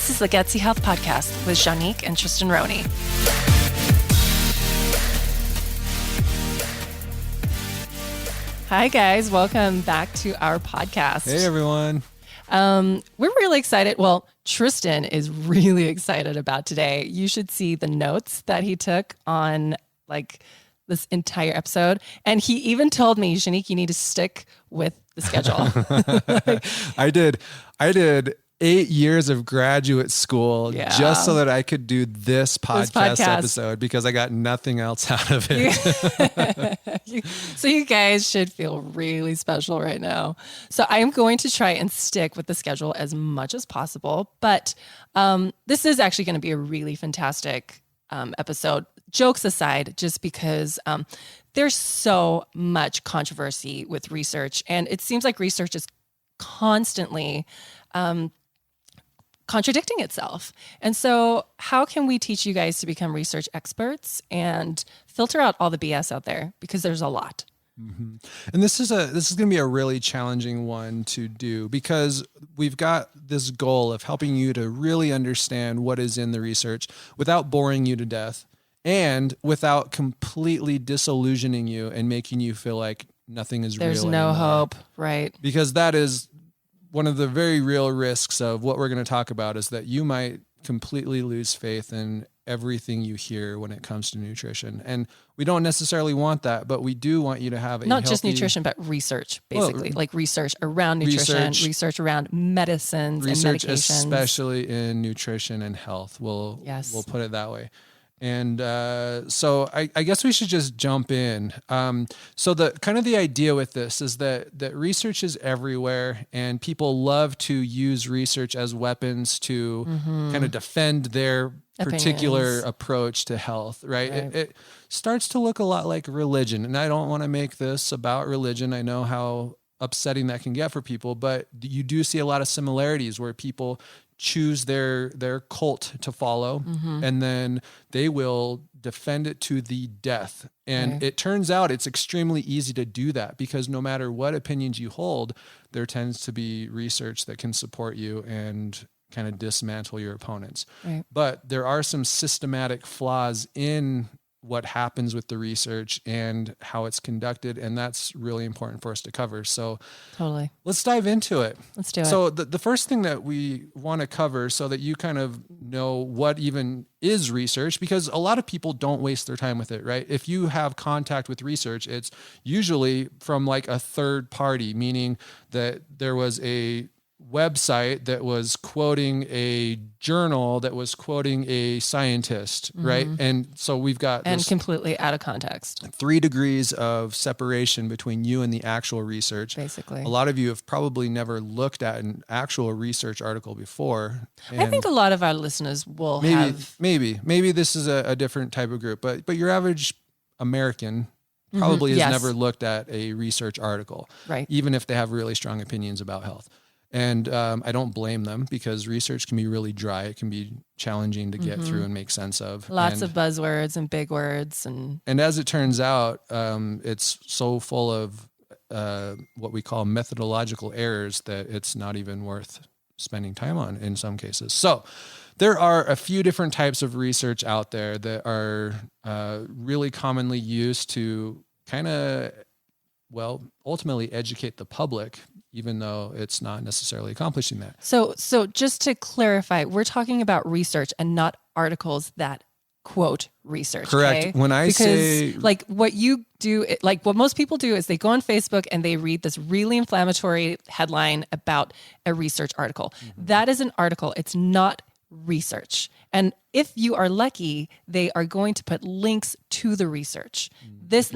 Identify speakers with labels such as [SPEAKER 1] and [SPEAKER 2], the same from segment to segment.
[SPEAKER 1] This is the Gutsy Health Podcast with Juanique and Tristin and Juanique. Hi, guys. Welcome back to our podcast.
[SPEAKER 2] Hey, everyone.
[SPEAKER 1] We're really excited. Well, Tristin is really excited about today. You should see the notes that he took on this entire episode. And he even told me, Juanique, you need to stick with the schedule.
[SPEAKER 2] I did 8 years of graduate school just so that I could do this podcast episode because I got nothing else out of it.
[SPEAKER 1] So you guys should feel really special right now. So I am going to try and stick with the schedule as much as possible. But this is actually going to be a really fantastic episode. Jokes aside, just because there's so much controversy with research. And it seems like research is constantly contradicting itself. And so how can we teach you guys to become research experts and filter out all the BS out there? Because there's a lot.
[SPEAKER 2] Mm-hmm. And this is going to be a really challenging one to do because we've got this goal of helping you to really understand what is in the research without boring you to death and without completely disillusioning you and making you feel like nothing is real.
[SPEAKER 1] There's no hope, right?
[SPEAKER 2] Because that is one of the very real risks of what we're going to talk about is that you might completely lose faith in everything you hear when it comes to nutrition. And we don't necessarily want that, but we do want you to have
[SPEAKER 1] not just nutrition, but research, basically, like research around nutrition, research around medicines and medications.
[SPEAKER 2] Especially in nutrition and health. We'll put it that way. And so I guess we should just jump in. So the idea with this is that research is everywhere and people love to use research as weapons to kind of defend their particular approach to health, right? It starts to look a lot like religion. And I don't want to make this about religion. I know how upsetting that can get for people, but you do see a lot of similarities where people choose their cult to follow, and then they will defend it to the death. And it turns out it's extremely easy to do that because no matter what opinions you hold, there tends to be research that can support you and kind of dismantle your opponents. Right. But there are some systematic flaws in what happens with the research and how it's conducted. And that's really important for us to cover. So
[SPEAKER 1] totally,
[SPEAKER 2] let's dive into it.
[SPEAKER 1] Let's do it.
[SPEAKER 2] So the first thing that we want to cover so that you kind of know what even is research, because a lot of people don't waste their time with it, right? If you have contact with research, it's usually from like a third party, meaning that there was a website that was quoting a journal that was quoting a scientist, right? And so we've got
[SPEAKER 1] completely out of context. 3
[SPEAKER 2] degrees of separation between you and the actual research.
[SPEAKER 1] Basically.
[SPEAKER 2] A lot of you have probably never looked at an actual research article before.
[SPEAKER 1] I think a lot of our listeners will
[SPEAKER 2] maybe this is a different type of group, but your average American probably has never looked at a research article,
[SPEAKER 1] right?
[SPEAKER 2] Even if they have really strong opinions about health. And I don't blame them because research can be really dry. It can be challenging to get through and make sense of.
[SPEAKER 1] Lots of buzzwords and big words. And
[SPEAKER 2] as it turns out, it's so full of what we call methodological errors that it's not even worth spending time on in some cases. So there are a few different types of research out there that are really commonly used to kind of, ultimately educate the public, even though it's not necessarily accomplishing that.
[SPEAKER 1] So just to clarify, we're talking about research and not articles that quote research.
[SPEAKER 2] Correct.
[SPEAKER 1] Okay?
[SPEAKER 2] When I say
[SPEAKER 1] what you do, what most people do is they go on Facebook and they read this really inflammatory headline about a research article. That is an article. It's not research. And if you are lucky, they are going to put links to the research.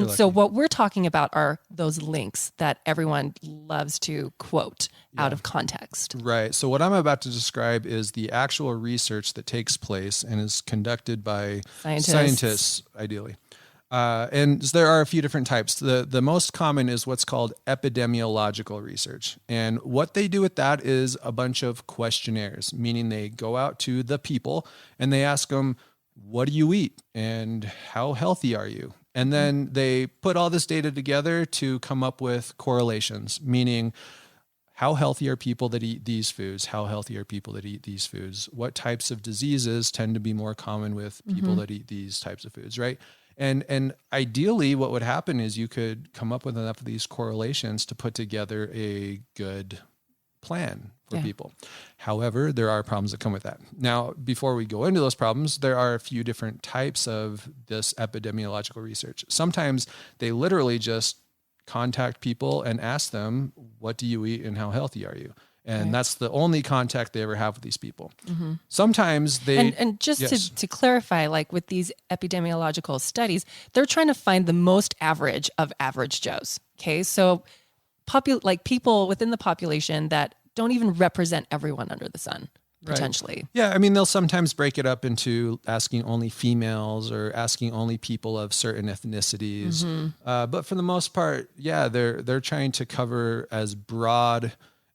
[SPEAKER 1] So what we're talking about are those links that everyone loves to quote out of context.
[SPEAKER 2] Right. So what I'm about to describe is the actual research that takes place and is conducted by scientists ideally. And there are a few different types. The most common is what's called epidemiological research. And what they do with that is a bunch of questionnaires, meaning they go out to the people and they ask them, what do you eat and how healthy are you? And then they put all this data together to come up with correlations, meaning how healthy are people that eat these foods? How healthy are people that eat these foods? What types of diseases tend to be more common with people that eat these types of foods, right? And ideally, what would happen is you could come up with enough of these correlations to put together a good plan for people. However, there are problems that come with that. Now, before we go into those problems, there are a few different types of this epidemiological research. Sometimes they literally just contact people and ask them, what do you eat and how healthy are you? And that's the only contact they ever have with these people. Sometimes they...
[SPEAKER 1] And just to clarify, like with these epidemiological studies, they're trying to find the most average of average Joes. Okay, so people within the population that don't even represent everyone under the sun, potentially.
[SPEAKER 2] Right. Yeah, I mean, they'll sometimes break it up into asking only females or asking only people of certain ethnicities. But for the most part, they're trying to cover as broad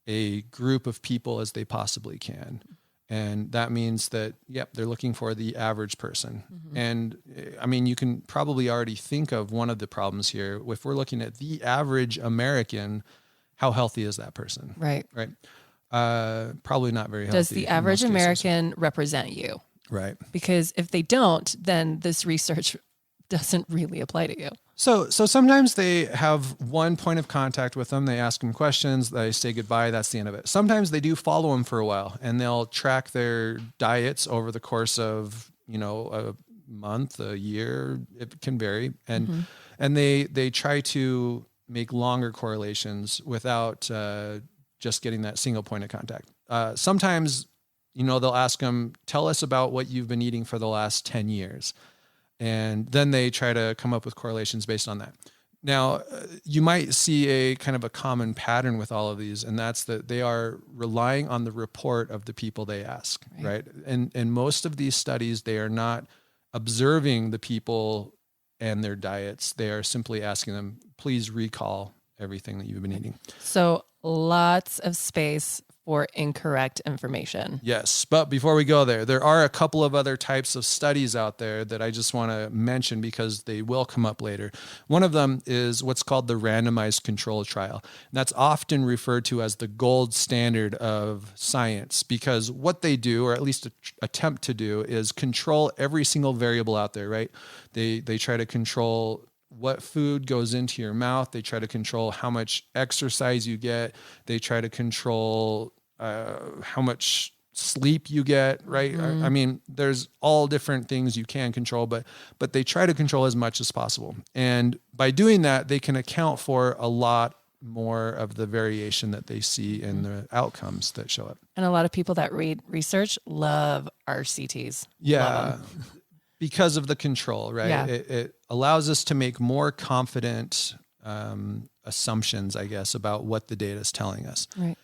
[SPEAKER 2] a group of people as they possibly can. And that means that, they're looking for the average person. And I mean, you can probably already think of one of the problems here. If we're looking at the average American, how healthy is that person?
[SPEAKER 1] Right.
[SPEAKER 2] Probably not very healthy.
[SPEAKER 1] Does the average American represent you?
[SPEAKER 2] Right.
[SPEAKER 1] Because if they don't, then this research doesn't really apply to you.
[SPEAKER 2] So sometimes they have one point of contact with them. They ask them questions. They say goodbye. That's the end of it. Sometimes they do follow them for a while, and they'll track their diets over the course of, a month, a year. It can vary. And they try to make longer correlations without just getting that single point of contact. Sometimes, they'll ask them, tell us about what you've been eating for the last 10 years. And then they try to come up with correlations based on that. Now, you might see a kind of a common pattern with all of these, and that's that they are relying on the report of the people they ask, right? And in most of these studies, they are not observing the people and their diets. They are simply asking them, please recall everything that you've been eating.
[SPEAKER 1] So lots of space for incorrect information.
[SPEAKER 2] Yes, but before we go there are a couple of other types of studies out there that I just want to mention because they will come up later. One of them is what's called the randomized control trial. And that's often referred to as the gold standard of science because what they do, or at least attempt to do, is control every single variable out there, right? They try to control what food goes into your mouth. They try to control how much exercise you get. They try to control how much sleep you get, right? I mean, there's all different things you can control, but they try to control as much as possible. And by doing that, they can account for a lot more of the variation that they see in the outcomes that show up.
[SPEAKER 1] And a lot of people that read research love RCTs.
[SPEAKER 2] Yeah. Because of the control, right?
[SPEAKER 1] Yeah.
[SPEAKER 2] It allows us to make more confident assumptions, I guess, about what the data is telling us.
[SPEAKER 1] Right.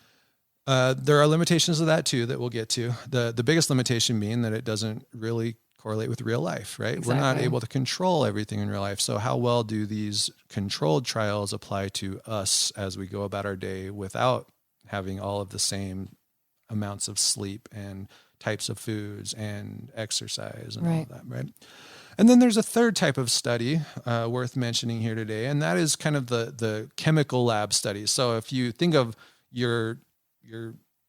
[SPEAKER 2] There are limitations of that too that we'll get to. The biggest limitation being that it doesn't really correlate with real life, right?
[SPEAKER 1] Exactly.
[SPEAKER 2] We're not able to control everything in real life. So how well do these controlled trials apply to us as we go about our day without having all of the same amounts of sleep and types of foods and exercise and all of that, right? And then there's a third type of study worth mentioning here today, and that is kind of the chemical lab studies. So if you think of your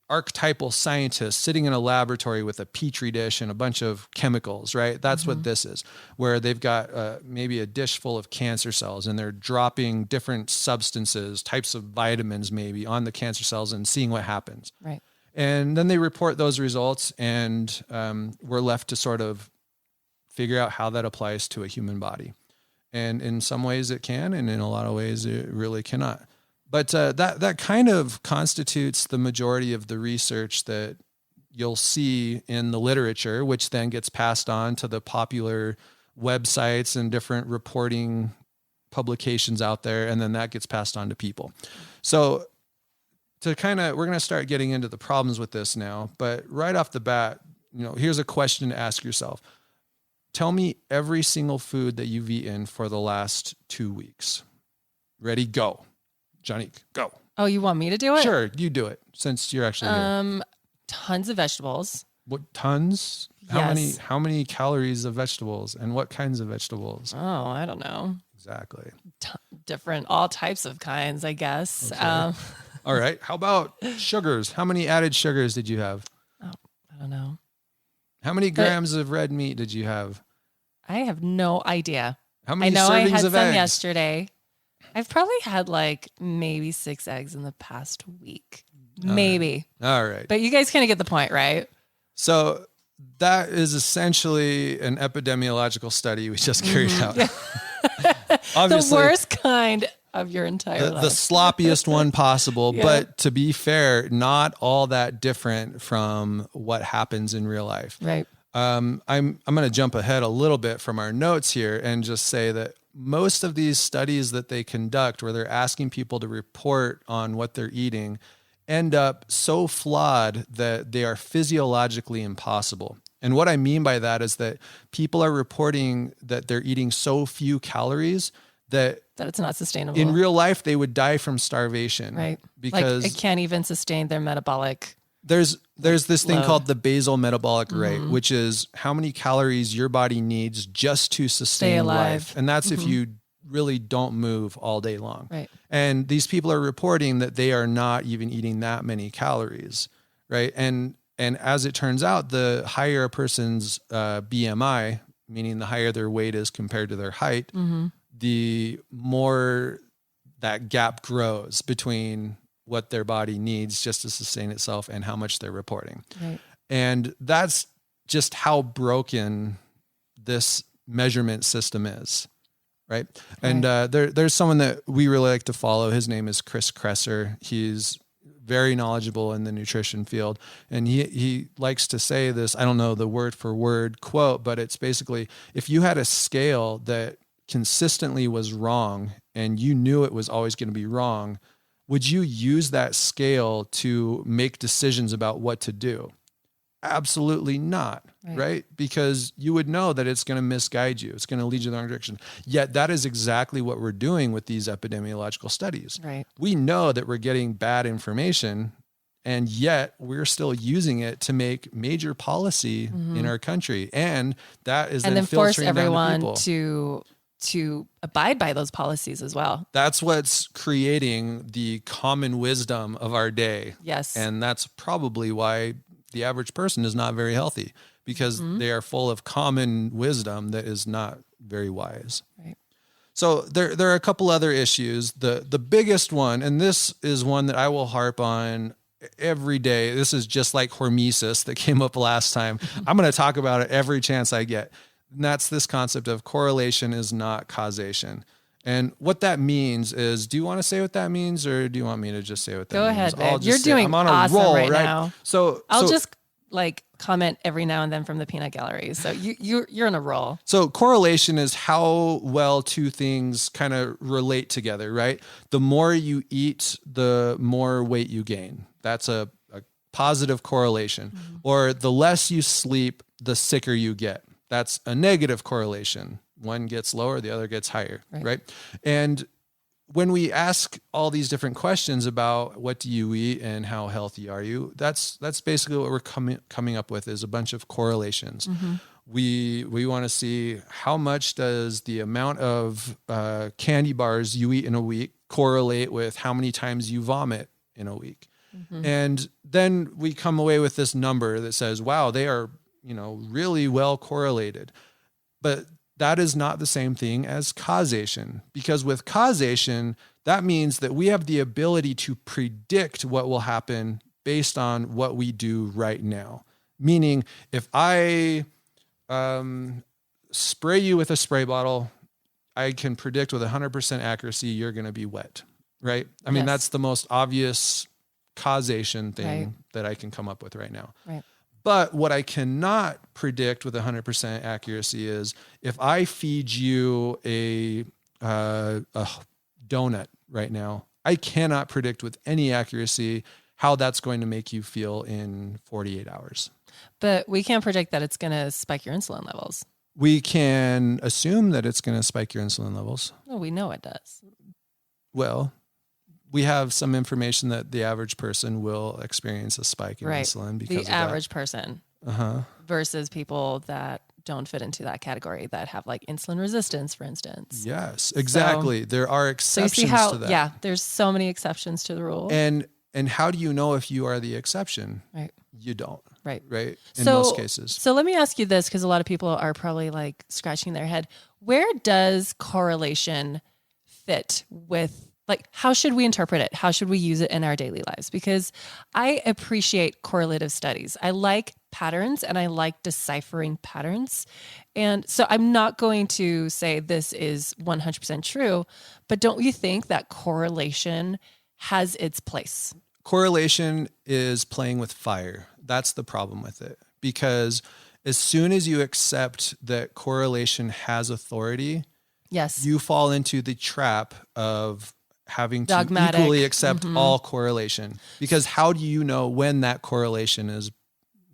[SPEAKER 2] archetypal scientist sitting in a laboratory with a petri dish and a bunch of chemicals, right? That's what this is, where they've got maybe a dish full of cancer cells and they're dropping different substances, types of vitamins maybe on the cancer cells and seeing what happens.
[SPEAKER 1] Right.
[SPEAKER 2] And then they report those results and we're left to sort of figure out how that applies to a human body. And in some ways it can, and in a lot of ways it really cannot. But that kind of constitutes the majority of the research that you'll see in the literature, which then gets passed on to the popular websites and different reporting publications out there, and then that gets passed on to people. So we're going to start getting into the problems with this now, but right off the bat, here's a question to ask yourself. Tell me every single food that you've eaten for the last 2 weeks. Ready, go. Juanique, go.
[SPEAKER 1] Oh, you want me to do it?
[SPEAKER 2] Sure, you do it since you're actually here.
[SPEAKER 1] Tons of vegetables.
[SPEAKER 2] What, tons?
[SPEAKER 1] Yes.
[SPEAKER 2] How many calories of vegetables and what kinds of vegetables?
[SPEAKER 1] Oh, I don't know.
[SPEAKER 2] Exactly.
[SPEAKER 1] Different, all types of kinds, I guess.
[SPEAKER 2] Okay. All right. How about sugars? How many added sugars did you have?
[SPEAKER 1] Oh, I don't know.
[SPEAKER 2] How many grams of red meat did you have?
[SPEAKER 1] I have no idea.
[SPEAKER 2] How many servings
[SPEAKER 1] I had
[SPEAKER 2] of
[SPEAKER 1] some
[SPEAKER 2] eggs?
[SPEAKER 1] yesterday. I've probably had like maybe 6 eggs in the past week. Maybe.
[SPEAKER 2] All right.
[SPEAKER 1] But you guys kind of get the point, right?
[SPEAKER 2] So that is essentially an epidemiological study we just carried out.
[SPEAKER 1] Yeah.
[SPEAKER 2] Obviously,
[SPEAKER 1] the worst kind of your entire life.
[SPEAKER 2] The sloppiest one possible.
[SPEAKER 1] Yeah.
[SPEAKER 2] But to be fair, not all that different from what happens in real life.
[SPEAKER 1] Right.
[SPEAKER 2] I'm going to jump ahead a little bit from our notes here and just say that most of these studies that they conduct where they're asking people to report on what they're eating end up so flawed that they are physiologically impossible. And what I mean by that is that people are reporting that they're eating so few calories that
[SPEAKER 1] it's not sustainable.
[SPEAKER 2] In real life, they would die from starvation.
[SPEAKER 1] Right.
[SPEAKER 2] Because
[SPEAKER 1] like it can't even sustain their metabolic.
[SPEAKER 2] There's this thing
[SPEAKER 1] load.
[SPEAKER 2] called the basal metabolic rate, which is how many calories your body needs just to sustain life. And that's if you really don't move all day long.
[SPEAKER 1] Right.
[SPEAKER 2] And these people are reporting that they are not even eating that many calories, right? And as it turns out, the higher a person's BMI, meaning the higher their weight is compared to their height, the more that gap grows between what their body needs just to sustain itself and how much they're reporting.
[SPEAKER 1] Right.
[SPEAKER 2] And that's just how broken this measurement system is. Right. And there's someone that we really like to follow. His name is Chris Kresser. He's very knowledgeable in the nutrition field. And he likes to say this, I don't know the word for word quote, but it's basically, if you had a scale that consistently was wrong and you knew it was always going to be wrong, would you use that scale to make decisions about what to do? Absolutely not, right? Because you would know that it's going to misguide you. It's going to lead you in the wrong direction. Yet that is exactly what we're doing with these epidemiological studies.
[SPEAKER 1] Right.
[SPEAKER 2] We know that we're getting bad information, and yet we're still using it to make major policy in our country. And that is
[SPEAKER 1] then force
[SPEAKER 2] filtering down to
[SPEAKER 1] everyone
[SPEAKER 2] people.
[SPEAKER 1] to abide by those policies as well.
[SPEAKER 2] That's what's creating the common wisdom of our day.
[SPEAKER 1] Yes.
[SPEAKER 2] And that's probably why the average person is not very healthy, because they are full of common wisdom that is not very wise.
[SPEAKER 1] Right.
[SPEAKER 2] So there are a couple other issues. The biggest one, and this is one that I will harp on every day. This is just like hormesis that came up last time. I'm going to talk about it every chance I get. And that's this concept of correlation is not causation. And what that means is, do you want to say what that means, or do you want me to just say what that means?
[SPEAKER 1] Go ahead, babe. You're doing awesome right now.
[SPEAKER 2] So
[SPEAKER 1] I'll just like comment every now and then from the peanut gallery. So you're in a roll.
[SPEAKER 2] So correlation is how well two things kind of relate together, right? The more you eat, the more weight you gain. That's a positive correlation. Or the less you sleep, the sicker you get. That's a negative correlation. One gets lower, the other gets higher, right? And when we ask all these different questions about what do you eat and how healthy are you, that's basically what we're coming up with, is a bunch of correlations. We want to see how much does the amount of candy bars you eat in a week correlate with how many times you vomit in a week. And then we come away with this number that says, wow, they are, really well correlated. But that is not the same thing as causation, because with causation, that means that we have the ability to predict what will happen based on what we do right now. Meaning, if I spray you with a spray bottle, I can predict with 100% accuracy you're going to be wet, right? I mean, that's the most obvious causation thing that I can come up with right now.
[SPEAKER 1] Right.
[SPEAKER 2] But what I cannot predict with 100% accuracy is if I feed you a donut right now, I cannot predict with any accuracy how that's going to make you feel in 48 hours.
[SPEAKER 1] But we can't predict that it's going to spike your insulin levels.
[SPEAKER 2] We can assume that it's going to spike your insulin levels.
[SPEAKER 1] No, we know it does.
[SPEAKER 2] Well, we have some information that the average person will experience a spike in insulin because of
[SPEAKER 1] the average person
[SPEAKER 2] Uh-huh.
[SPEAKER 1] versus people that don't fit into that category, that have like insulin resistance, for instance.
[SPEAKER 2] Yes, exactly. There are exceptions
[SPEAKER 1] so you see how,
[SPEAKER 2] to that.
[SPEAKER 1] Yeah, there's so many exceptions to the rule.
[SPEAKER 2] And And how do you know if you are the exception?
[SPEAKER 1] Right.
[SPEAKER 2] You don't.
[SPEAKER 1] Right.
[SPEAKER 2] Right. In most cases.
[SPEAKER 1] So let me ask you this, because a lot of people are probably like scratching their head. Where does correlation fit with, like, how should we interpret it? How should we use it in our daily lives? Because I appreciate correlative studies. I like patterns and I like deciphering patterns. And so I'm not going to say this is 100% true, but don't you think that correlation has its place?
[SPEAKER 2] Correlation is playing with fire. That's the problem with it. Because as soon as you accept that correlation has authority,
[SPEAKER 1] yes,
[SPEAKER 2] you fall into the trap of having
[SPEAKER 1] dogmatic.
[SPEAKER 2] To equally accept all correlation. Because how do you know when that correlation is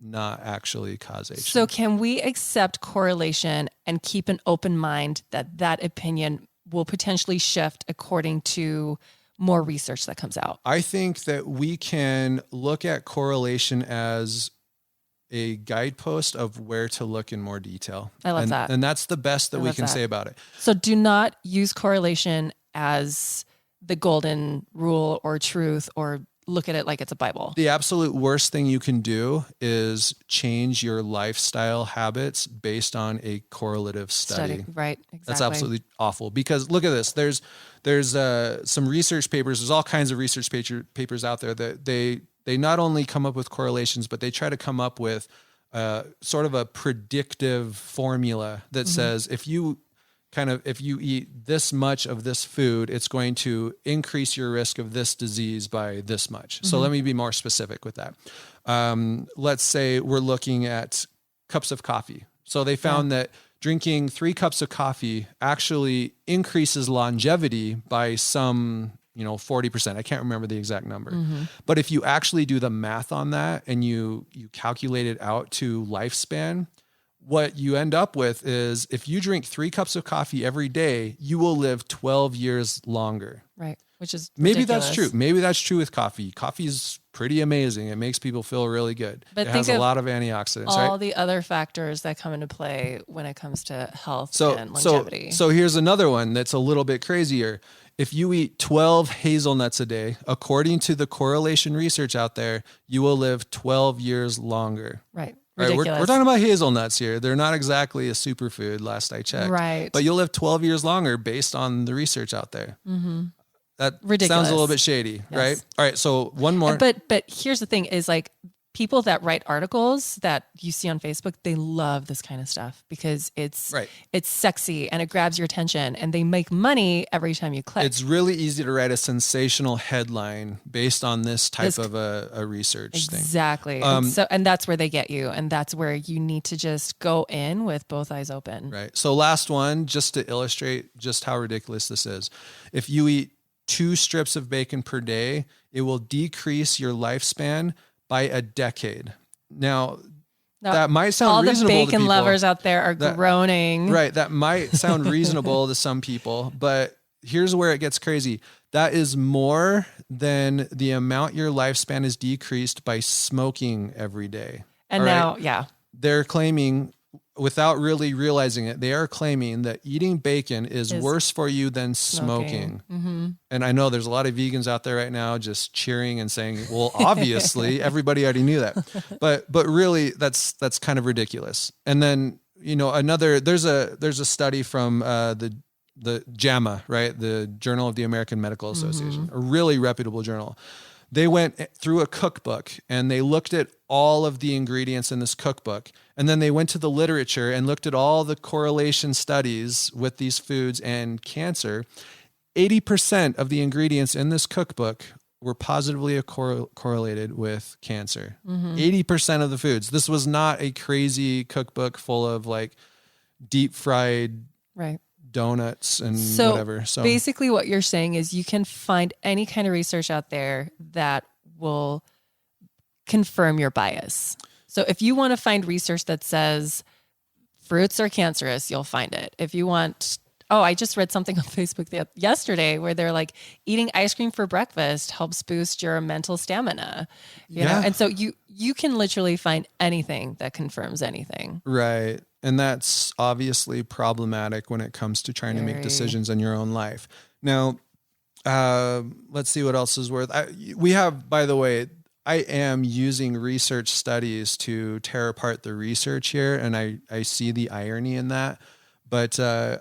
[SPEAKER 2] not actually causation?
[SPEAKER 1] So can we accept correlation and keep an open mind that that opinion will potentially shift according to more research that comes out?
[SPEAKER 2] I think that we can look at correlation as a guidepost of where to look in more detail.
[SPEAKER 1] I love that.
[SPEAKER 2] And that's the best that we can say about it.
[SPEAKER 1] So do not use correlation as the golden rule or truth, or look at it like it's a Bible.
[SPEAKER 2] The absolute worst thing you can do is change your lifestyle habits based on a correlative study.
[SPEAKER 1] Right. Exactly.
[SPEAKER 2] That's absolutely awful, because look at this. There's some research papers. There's all kinds of research papers out there that they not only come up with correlations, but they try to come up with sort of a predictive formula that says if you eat this much of this food, it's going to increase your risk of this disease by this much. So let me be more specific with that. Let's say we're looking at cups of coffee. So they found that drinking 3 cups of coffee actually increases longevity by some, 40%. I can't remember the exact number. But if you actually do the math on that and you calculate it out to lifespan, what you end up with is if you drink 3 cups of coffee every day, you will live 12 years longer.
[SPEAKER 1] Right. Which is
[SPEAKER 2] maybe
[SPEAKER 1] ridiculous.
[SPEAKER 2] that's true. Maybe that's true with coffee. Coffee is pretty amazing. It makes people feel really good.
[SPEAKER 1] But
[SPEAKER 2] it has a lot of antioxidants,
[SPEAKER 1] all
[SPEAKER 2] right?
[SPEAKER 1] the other factors that come into play when it comes to health and longevity.
[SPEAKER 2] So here's another one that's a little bit crazier. If you eat 12 hazelnuts a day, according to the correlation research out there, you will live 12 years longer.
[SPEAKER 1] Right.
[SPEAKER 2] Right, we're talking about hazelnuts here. They're not exactly a superfood, last I checked.
[SPEAKER 1] Right.
[SPEAKER 2] But you'll live 12 years longer based on the research out there. That
[SPEAKER 1] ridiculous.
[SPEAKER 2] Sounds a little bit shady, right? All right, so one more.
[SPEAKER 1] But here's the thing is, like, people that write articles that you see on Facebook, they love this kind of stuff because it's sexy and it grabs your attention and they make money every time you click.
[SPEAKER 2] It's really easy to write a sensational headline based on this type of a research thing.
[SPEAKER 1] Exactly. And that's where they get you. And that's where you need to just go in with both eyes open.
[SPEAKER 2] Right. So last one, just to illustrate just how ridiculous this is. If you eat 2 strips of bacon per day, it will decrease your lifespan by a decade. Now, that might sound reasonable.
[SPEAKER 1] All the bacon
[SPEAKER 2] to
[SPEAKER 1] lovers out there are groaning.
[SPEAKER 2] Right. That might sound reasonable to some people, but here's where it gets crazy. That is more than the amount your lifespan is decreased by smoking every day.
[SPEAKER 1] And now,
[SPEAKER 2] they're claiming, without really realizing it, they are claiming that eating bacon is worse for you than smoking. And I know there's a lot of vegans out there right now just cheering and saying, well, obviously everybody already knew that, but really that's kind of ridiculous. And then, there's a study from, the JAMA, right? The Journal of the American Medical Association, a really reputable journal. They went through a cookbook and they looked at all of the ingredients in this cookbook. And then they went to the literature and looked at all the correlation studies with these foods and cancer. 80% of the ingredients in this cookbook were positively correlated with cancer. 80% of the foods. This was not a crazy cookbook full of like deep fried donuts and whatever. So
[SPEAKER 1] basically what you're saying is you can find any kind of research out there that will confirm your bias. So if you want to find research that says fruits are cancerous, you'll find it. If you want, I just read something on Facebook yesterday where they're like, eating ice cream for breakfast helps boost your mental stamina. You know? And so you can literally find anything that confirms anything.
[SPEAKER 2] Right. And that's obviously problematic when it comes to trying to make decisions in your own life. Now, Let's see what else is worth. We have, by the way, I am using research studies to tear apart the research here, and I see the irony in that. But there's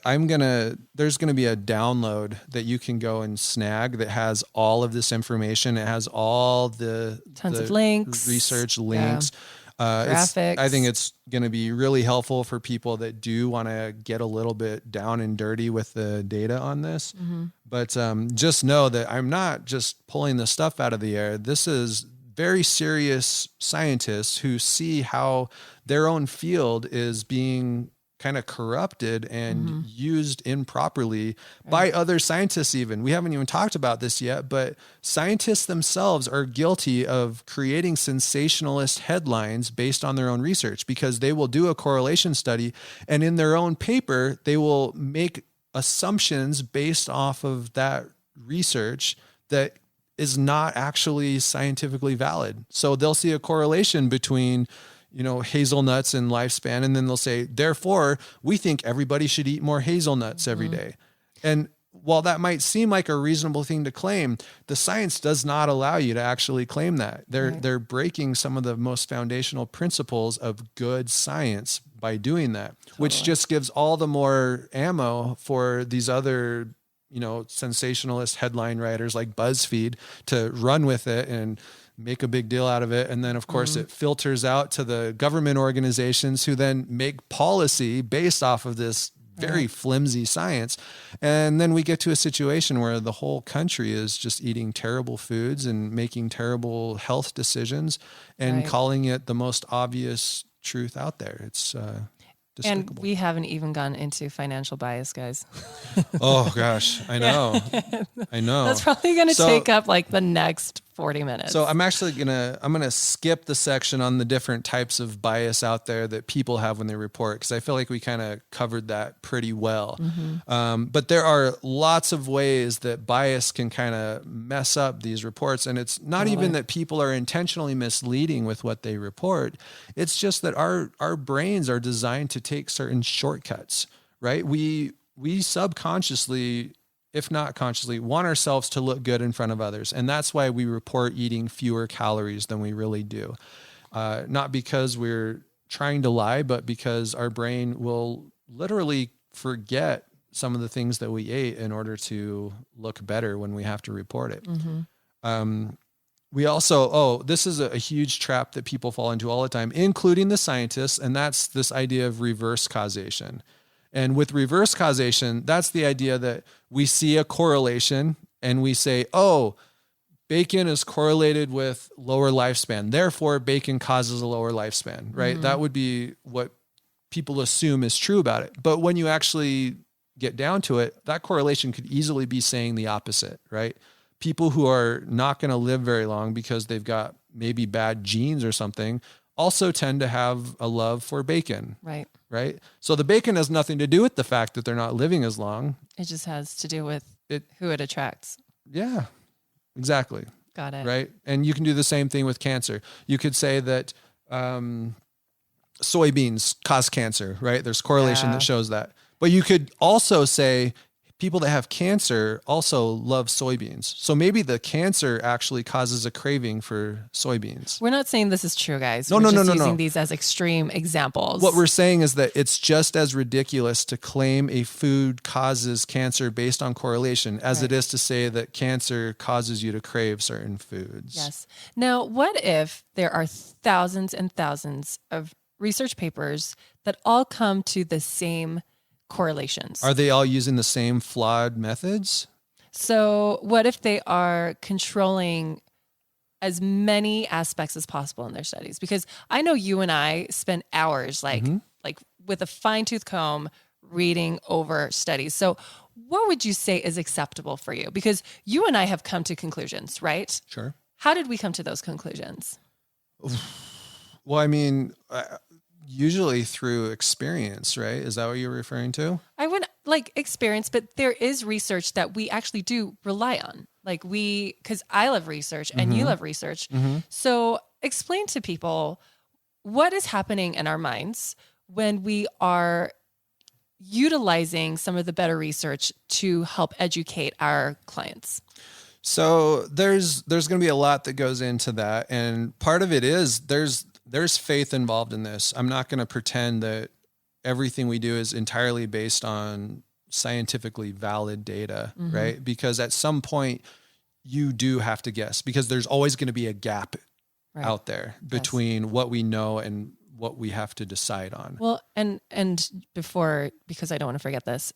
[SPEAKER 2] gonna be a download that you can go and snag that has all of this information. It has all the
[SPEAKER 1] tons of links,
[SPEAKER 2] research links.
[SPEAKER 1] Graphics.
[SPEAKER 2] I think it's going to be really helpful for people that do want to get a little bit down and dirty with the data on this. Mm-hmm. But just know that I'm not just pulling the stuff out of the air. This is very serious scientists who see how their own field is being kind of corrupted and used improperly by other scientists. Even we haven't even talked about this yet, but scientists themselves are guilty of creating sensationalist headlines based on their own research, because they will do a correlation study and in their own paper, they will make assumptions based off of that research that is not actually scientifically valid. So they'll see a correlation between hazelnuts and lifespan. And then they'll say, therefore, we think everybody should eat more hazelnuts every day. And while that might seem like a reasonable thing to claim, the science does not allow you to actually claim that. They're breaking some of the most foundational principles of good science by doing that, which just gives all the more ammo for these other, sensationalist headline writers like BuzzFeed to run with it and make a big deal out of it. And then of course it filters out to the government organizations who then make policy based off of this very flimsy science. And then we get to a situation where the whole country is just eating terrible foods and making terrible health decisions and calling it the most obvious truth out there. It's
[SPEAKER 1] and we haven't even gone into financial bias, guys.
[SPEAKER 2] Oh gosh, I know. I know.
[SPEAKER 1] That's probably going to take up like the next 40 minutes.
[SPEAKER 2] So I'm actually going to skip the section on the different types of bias out there that people have when they report, because I feel like we kind of covered that pretty well. But there are lots of ways that bias can kind of mess up these reports. And it's not even that people are intentionally misleading with what they report. It's just that our brains are designed to take certain shortcuts, right? We subconsciously, if not consciously, want ourselves to look good in front of others. And that's why we report eating fewer calories than we really do. Not because we're trying to lie, but because our brain will literally forget some of the things that we ate in order to look better when we have to report it. We also, this is a huge trap that people fall into all the time, including the scientists, and that's this idea of reverse causation. And with reverse causation, that's the idea that we see a correlation and we say, oh, bacon is correlated with lower lifespan. Therefore, bacon causes a lower lifespan, right? That would be what people assume is true about it. But when you actually get down to it, that correlation could easily be saying the opposite, right? People who are not going to live very long because they've got maybe bad genes or something also tend to have a love for bacon. Right. So the bacon has nothing to do with the fact that they're not living as long.
[SPEAKER 1] It just has to do with who it attracts.
[SPEAKER 2] Yeah, exactly.
[SPEAKER 1] Got it.
[SPEAKER 2] Right. And you can do the same thing with cancer. You could say that soybeans cause cancer, right? There's correlation that shows that. But you could also say people that have cancer also love soybeans. So maybe the cancer actually causes a craving for soybeans.
[SPEAKER 1] We're not saying this is true, guys. We're just using these as extreme examples.
[SPEAKER 2] What we're saying is that it's just as ridiculous to claim a food causes cancer based on correlation as it is to say that cancer causes you to crave certain foods.
[SPEAKER 1] Yes. Now, what if there are thousands and thousands of research papers that all come to the same correlations?
[SPEAKER 2] Are they all using the same flawed methods?
[SPEAKER 1] So what if they are controlling as many aspects as possible in their studies? Because I know you and I spend hours like with a fine-tooth comb reading over studies. So what would you say is acceptable for you? Because you and I have come to conclusions, right?
[SPEAKER 2] Sure.
[SPEAKER 1] How did we come to those conclusions?
[SPEAKER 2] Well, I mean, usually through experience, right? Is that what you're referring to?
[SPEAKER 1] I would like experience, but there is research that we actually do rely on. Like because I love research and you love research. So explain to people what is happening in our minds when we are utilizing some of the better research to help educate our clients?
[SPEAKER 2] So there's going to be a lot that goes into that. And part of it is there's faith involved in this. I'm not going to pretend that everything we do is entirely based on scientifically valid data, right? Because at some point you do have to guess, because there's always going to be a gap out there between what we know and what we have to decide on.
[SPEAKER 1] Well, and before, because I don't want to forget this,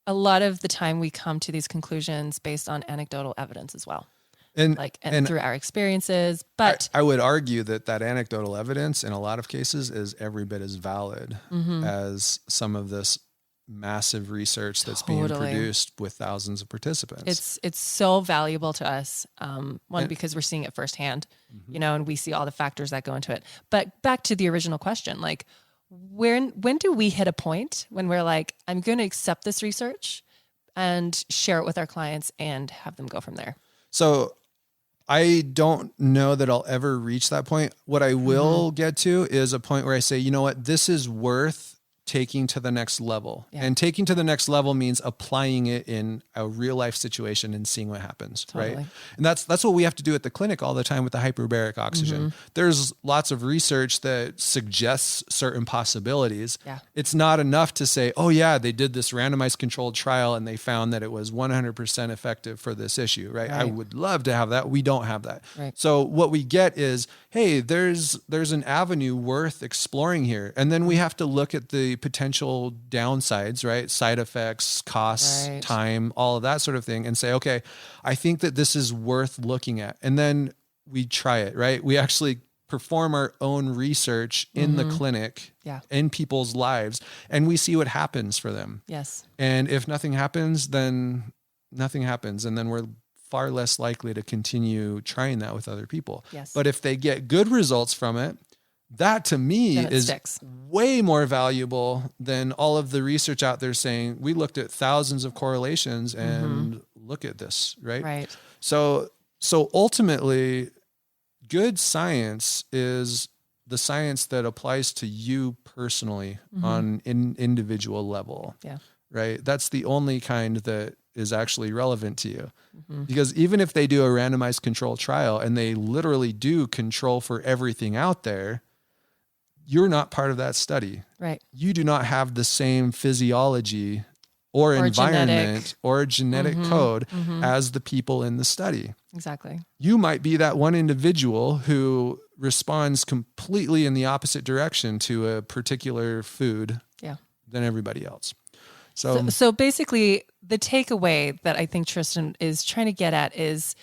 [SPEAKER 1] a lot of the time we come to these conclusions based on anecdotal evidence as well. And through our experiences, but
[SPEAKER 2] I would argue that anecdotal evidence in a lot of cases is every bit as valid as some of this massive research that's being produced with thousands of participants.
[SPEAKER 1] It's so valuable to us. Because we're seeing it firsthand, and we see all the factors that go into it. But back to the original question, like when do we hit a point when we're like, I'm going to accept this research and share it with our clients and have them go from there?
[SPEAKER 2] So I don't know that I'll ever reach that point. What I will get to is a point where I say, you know what, this is worth taking to the next level. Yeah. And taking to the next level means applying it in a real life situation and seeing what happens. Totally. Right. And that's what we have to do at the clinic all the time with the hyperbaric oxygen. There's lots of research that suggests certain possibilities. Yeah. It's not enough to say, oh yeah, they did this randomized controlled trial and they found that it was 100% effective for this issue. Right. I would love to have that. We don't have that. Right. So what we get is, hey, there's an avenue worth exploring here. And then we have to look at the potential downsides, right? Side effects, costs, time, all of that sort of thing, and say, okay, I think that this is worth looking at. And then we try it, right? We actually perform our own research in the clinic, in people's lives, and we see what happens for them.
[SPEAKER 1] Yes.
[SPEAKER 2] And if nothing happens, then nothing happens. And then we're far less likely to continue trying that with other people.
[SPEAKER 1] Yes.
[SPEAKER 2] But if they get good results from it, that to me is way more valuable than all of the research out there saying, we looked at thousands of correlations and look at this, right?
[SPEAKER 1] Right.
[SPEAKER 2] So ultimately, good science is the science that applies to you personally on an individual level.
[SPEAKER 1] Yeah.
[SPEAKER 2] Right. That's the only kind that is actually relevant to you. Because even if they do a randomized control trial and they literally do control for everything out there, you're not part of that study.
[SPEAKER 1] Right.
[SPEAKER 2] You do not have the same physiology or environment or genetic code as the people in the study.
[SPEAKER 1] Exactly.
[SPEAKER 2] You might be that one individual who responds completely in the opposite direction to a particular food than everybody else.
[SPEAKER 1] So basically the takeaway that I think Tristin is trying to get at is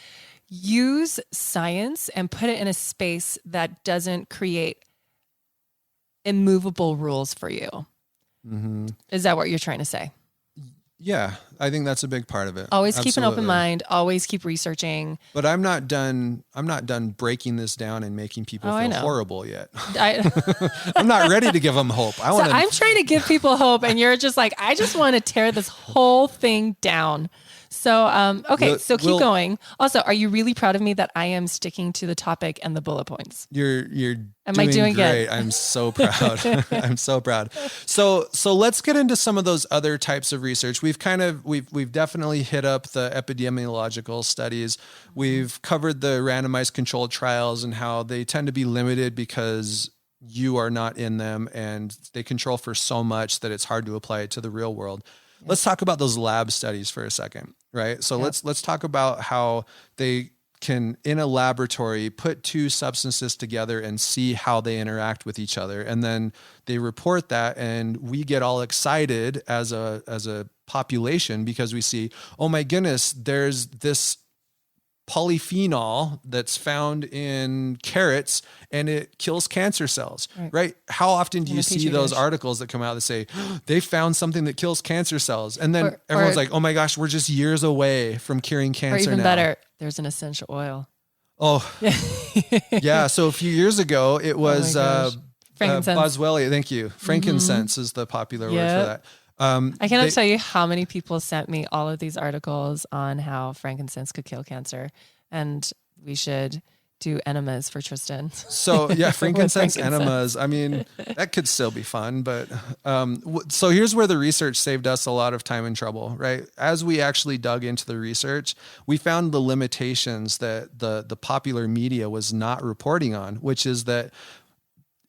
[SPEAKER 1] use science and put it in a space that doesn't create immovable rules for you. Is that what you're trying to say?
[SPEAKER 2] Yeah, I think that's a big part of it.
[SPEAKER 1] Always keep an open mind, always keep researching.
[SPEAKER 2] But I'm not done breaking this down and making people feel horrible yet. I'm not ready to give them hope. I'm
[SPEAKER 1] trying to give people hope and you're just like, I just want to tear this whole thing down. So, so keep going. Also, are you really proud of me that I am sticking to the topic and the bullet points?
[SPEAKER 2] You're doing great. I'm so proud. I'm so proud. So let's get into some of those other types of research. We've definitely hit up the epidemiological studies. We've covered the randomized controlled trials and how they tend to be limited because you are not in them and they control for so much that it's hard to apply it to the real world. Yep. Let's talk about those lab studies for a second, right? So let's talk about how they can, in a laboratory, put two substances together and see how they interact with each other. And then they report that and we get all excited as a population because we see, oh my goodness, there's this polyphenol that's found in carrots and it kills cancer cells, right? How often do you see those articles that come out that say they found something that kills cancer cells? And then everyone's like, oh my gosh, we're just years away from curing cancer now.
[SPEAKER 1] Or even better, there's an essential oil.
[SPEAKER 2] Oh, yeah. So a few years ago, it was Boswellia. Thank you. Frankincense is the popular word for that.
[SPEAKER 1] I cannot tell you how many people sent me all of these articles on how frankincense could kill cancer and we should do enemas for Tristin.
[SPEAKER 2] So yeah, frankincense enemas. I mean, that could still be fun, but so here's where the research saved us a lot of time and trouble, right? As we actually dug into the research, we found the limitations that the popular media was not reporting on, which is that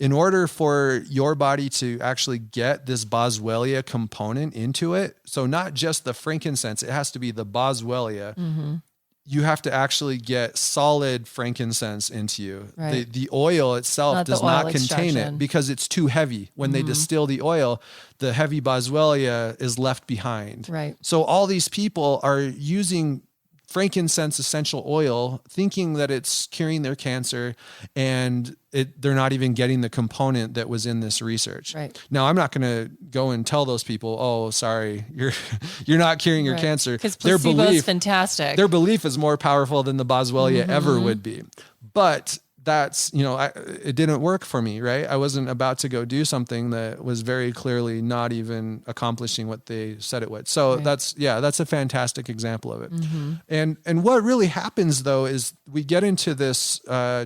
[SPEAKER 2] in order for your body to actually get this boswellia component into it, so not just the frankincense, it has to be the boswellia. Mm-hmm. You have to actually get solid frankincense into you. Right. The oil itself does not contain it because it's too heavy. When they distill the oil, the heavy boswellia is left behind.
[SPEAKER 1] Right.
[SPEAKER 2] So all these people are using frankincense essential oil, thinking that it's curing their cancer, and they're not even getting the component that was in this research.
[SPEAKER 1] Right.
[SPEAKER 2] Now, I'm not going to go and tell those people, "Oh, sorry, you're not curing your cancer."
[SPEAKER 1] Because placebo is fantastic.
[SPEAKER 2] Their belief is more powerful than the boswellia ever would be. But that's, it didn't work for me, right? I wasn't about to go do something that was very clearly not even accomplishing what they said it would. So that's a fantastic example of it. Mm-hmm. And what really happens though, is we get into this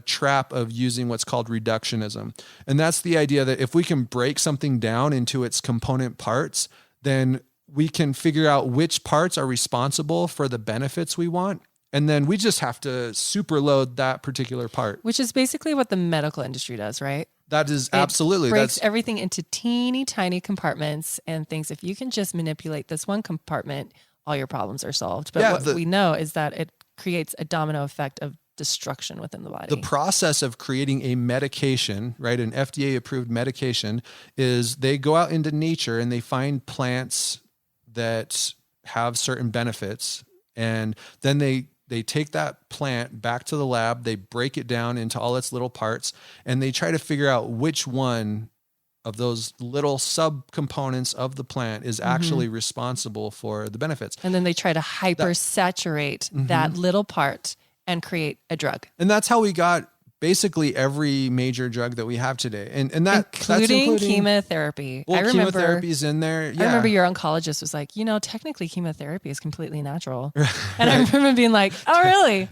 [SPEAKER 2] trap of using what's called reductionism. And that's the idea that if we can break something down into its component parts, then we can figure out which parts are responsible for the benefits we want. And then we just have to superload that particular part.
[SPEAKER 1] Which is basically what the medical industry does, right?
[SPEAKER 2] That is absolutely.
[SPEAKER 1] It breaks everything into teeny tiny compartments and thinks if you can just manipulate this one compartment, all your problems are solved. But what we know is that it creates a domino effect of destruction within the body.
[SPEAKER 2] The process of creating a medication, right, an FDA approved medication, is they go out into nature and they find plants that have certain benefits, and then they take that plant back to the lab, they break it down into all its little parts, and they try to figure out which one of those little subcomponents of the plant is actually responsible for the benefits.
[SPEAKER 1] And then they try to hypersaturate that little part and create a drug.
[SPEAKER 2] And that's how we got basically every major drug that we have today. And that's
[SPEAKER 1] including chemotherapy.
[SPEAKER 2] Well, I remember chemotherapy's in there. Yeah.
[SPEAKER 1] I remember your oncologist was like, technically chemotherapy is completely natural. And I remember being like, oh, really?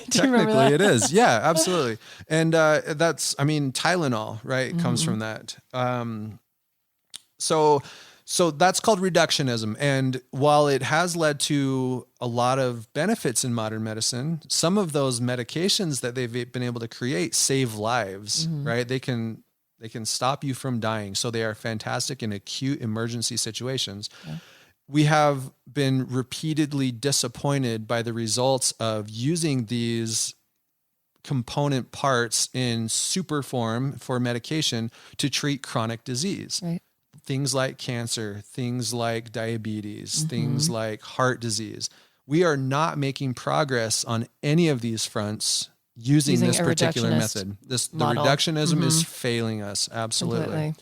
[SPEAKER 2] Technically it is. Yeah, absolutely. And Tylenol, right, comes from that. So that's called reductionism. And while it has led to a lot of benefits in modern medicine, some of those medications that they've been able to create save lives, right? They can stop you from dying. So they are fantastic in acute emergency situations. Yeah. We have been repeatedly disappointed by the results of using these component parts in super form for medication to treat chronic disease.
[SPEAKER 1] Right.
[SPEAKER 2] Things like cancer, things like diabetes, things like heart disease. We are not making progress on any of these fronts using this particular method. The reductionism is failing us. Absolutely.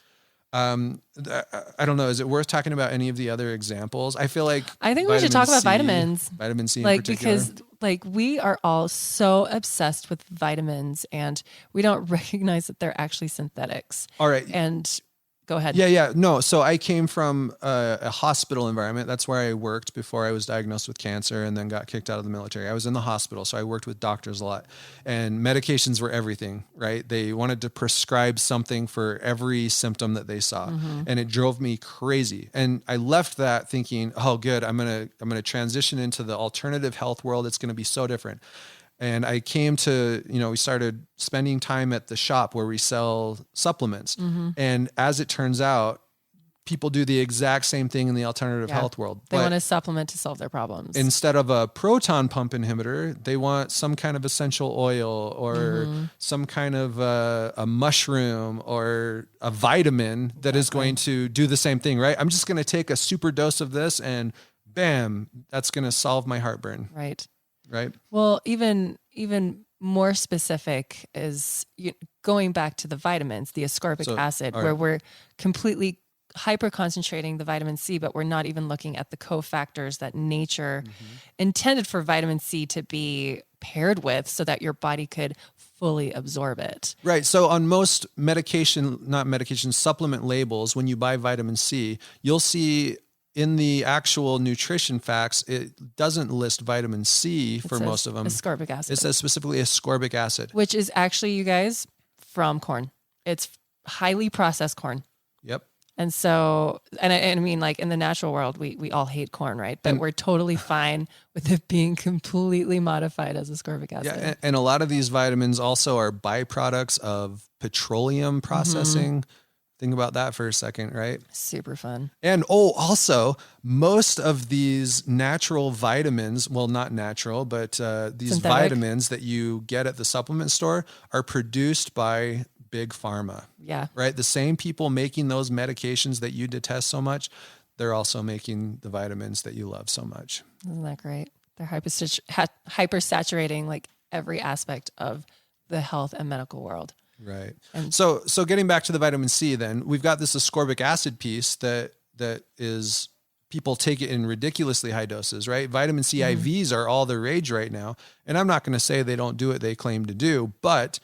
[SPEAKER 2] I don't know. Is it worth talking about any of the other examples? I think
[SPEAKER 1] we should talk about vitamins.
[SPEAKER 2] Vitamin C in particular.
[SPEAKER 1] Because we are all so obsessed with vitamins and we don't recognize that they're actually synthetics.
[SPEAKER 2] All right.
[SPEAKER 1] And go ahead.
[SPEAKER 2] Yeah. No. So I came from a hospital environment. That's where I worked before I was diagnosed with cancer and then got kicked out of the military. I was in the hospital. So I worked with doctors a lot, and medications were everything, right? They wanted to prescribe something for every symptom that they saw. And it drove me crazy. And I left that thinking, oh, good. I'm going to transition into the alternative health world. It's going to be so different. And I came to, we started spending time at the shop where we sell supplements. And as it turns out, people do the exact same thing in the alternative health world.
[SPEAKER 1] They want a supplement to solve their problems.
[SPEAKER 2] Instead of a proton pump inhibitor, they want some kind of essential oil or some kind of a mushroom or a vitamin that is going to do the same thing, right? I'm just going to take a super dose of this and bam, that's going to solve my heartburn.
[SPEAKER 1] Right.
[SPEAKER 2] Right.
[SPEAKER 1] Well, even more specific is going back to the vitamins, the ascorbic acid, where we're completely hyper concentrating the vitamin C, but we're not even looking at the cofactors that nature intended for vitamin C to be paired with so that your body could fully absorb it.
[SPEAKER 2] Right. So on most supplement labels, when you buy vitamin C, you'll see in the actual nutrition facts, it doesn't list vitamin C for most of them.
[SPEAKER 1] Ascorbic acid.
[SPEAKER 2] It says specifically ascorbic acid,
[SPEAKER 1] which is actually, you guys, from corn. It's highly processed corn.
[SPEAKER 2] Yep.
[SPEAKER 1] And so, and I mean, like in the natural world, we all hate corn, right? But we're totally fine with it being completely modified as ascorbic acid.
[SPEAKER 2] Yeah, and a lot of these vitamins also are byproducts of petroleum processing. Think about that for a second, right?
[SPEAKER 1] Super fun.
[SPEAKER 2] And also, most of these natural vitamins, well, not natural, but these
[SPEAKER 1] Synthetic
[SPEAKER 2] vitamins that you get at the supplement store are produced by big pharma.
[SPEAKER 1] Yeah.
[SPEAKER 2] Right? The same people making those medications that you detest so much, they're also making the vitamins that you love so much.
[SPEAKER 1] Isn't that great? They're hypersaturating like every aspect of the health and medical world.
[SPEAKER 2] Right. And so getting back to the vitamin C, then we've got this ascorbic acid piece that is, people take it in ridiculously high doses, right? Vitamin C IVs are all the rage right now. And I'm not going to say they don't do what they claim to do, but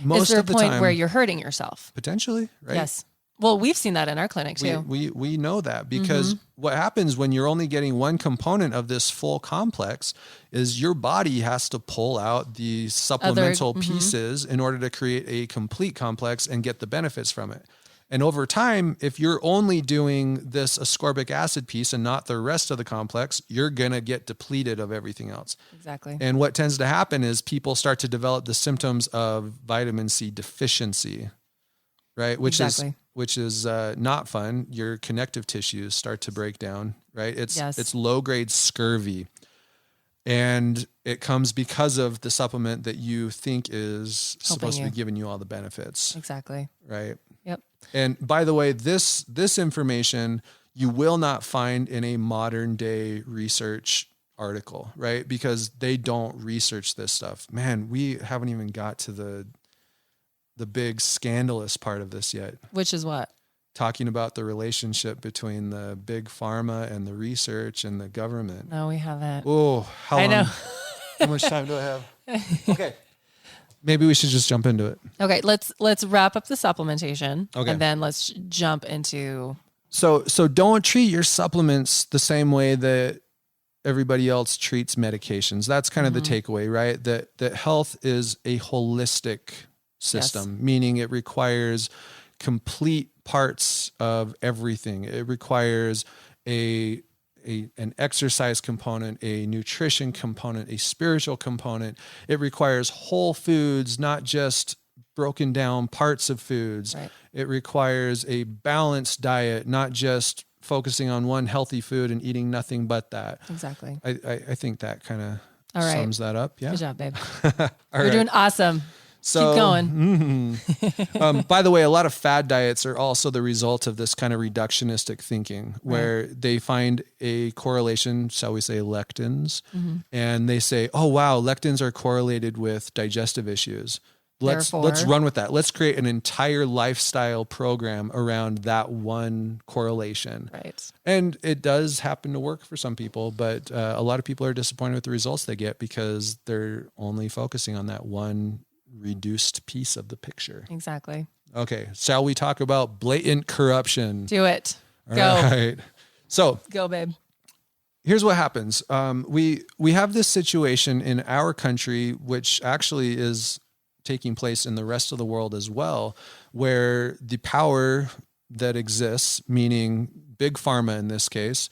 [SPEAKER 2] most of the time,
[SPEAKER 1] is there a point where you're hurting yourself?
[SPEAKER 2] Potentially, right?
[SPEAKER 1] Yes. Well, we've seen that in our clinic too.
[SPEAKER 2] We know that because what happens when you're only getting one component of this full complex is your body has to pull out the supplemental pieces in order to create a complete complex and get the benefits from it. And over time, if you're only doing this ascorbic acid piece and not the rest of the complex, you're going to get depleted of everything else.
[SPEAKER 1] Exactly.
[SPEAKER 2] And what tends to happen is people start to develop the symptoms of vitamin C deficiency, right? Which is not fun. Your connective tissues start to break down, right? It's low-grade scurvy. And it comes because of the supplement that you think is supposed to be giving you all the benefits.
[SPEAKER 1] Exactly.
[SPEAKER 2] Right.
[SPEAKER 1] Yep.
[SPEAKER 2] And by the way, this information you will not find in a modern day research article, right? Because they don't research this stuff. Man, we haven't even got to the big scandalous part of this yet.
[SPEAKER 1] Which is what?
[SPEAKER 2] Talking about the relationship between the big pharma and the research and the government.
[SPEAKER 1] No, we haven't.
[SPEAKER 2] Oh, how long?
[SPEAKER 1] I know.
[SPEAKER 2] How much time do I have? Okay. Maybe we should just jump into it.
[SPEAKER 1] Okay, let's wrap up the supplementation.
[SPEAKER 2] Okay.
[SPEAKER 1] And then let's jump into.
[SPEAKER 2] So don't treat your supplements the same way that everybody else treats medications. That's kind of the takeaway, right? That health is a holistic system, meaning it requires complete parts of everything. It requires an exercise component, a nutrition component, a spiritual component. It requires whole foods, not just broken down parts of foods. Right. It requires a balanced diet, not just focusing on one healthy food and eating nothing but that.
[SPEAKER 1] Exactly.
[SPEAKER 2] I think that kind of sums that up. Yeah.
[SPEAKER 1] Good job, babe. You're doing awesome.
[SPEAKER 2] So,
[SPEAKER 1] keep going.
[SPEAKER 2] By the way, a lot of fad diets are also the result of this kind of reductionistic thinking where they find a correlation, shall we say lectins, and they say, oh, wow, lectins are correlated with digestive issues. Let's run with that. Let's create an entire lifestyle program around that one correlation.
[SPEAKER 1] Right.
[SPEAKER 2] And it does happen to work for some people, but a lot of people are disappointed with the results they get because they're only focusing on that one reduced piece of the picture.
[SPEAKER 1] Exactly.
[SPEAKER 2] Okay. Shall we talk about blatant corruption?
[SPEAKER 1] Do it.
[SPEAKER 2] All
[SPEAKER 1] Go.
[SPEAKER 2] Right. So
[SPEAKER 1] go, babe.
[SPEAKER 2] Here's what happens. We have this situation in our country, which actually is taking place in the rest of the world as well, where the power that exists, meaning big pharma in this case,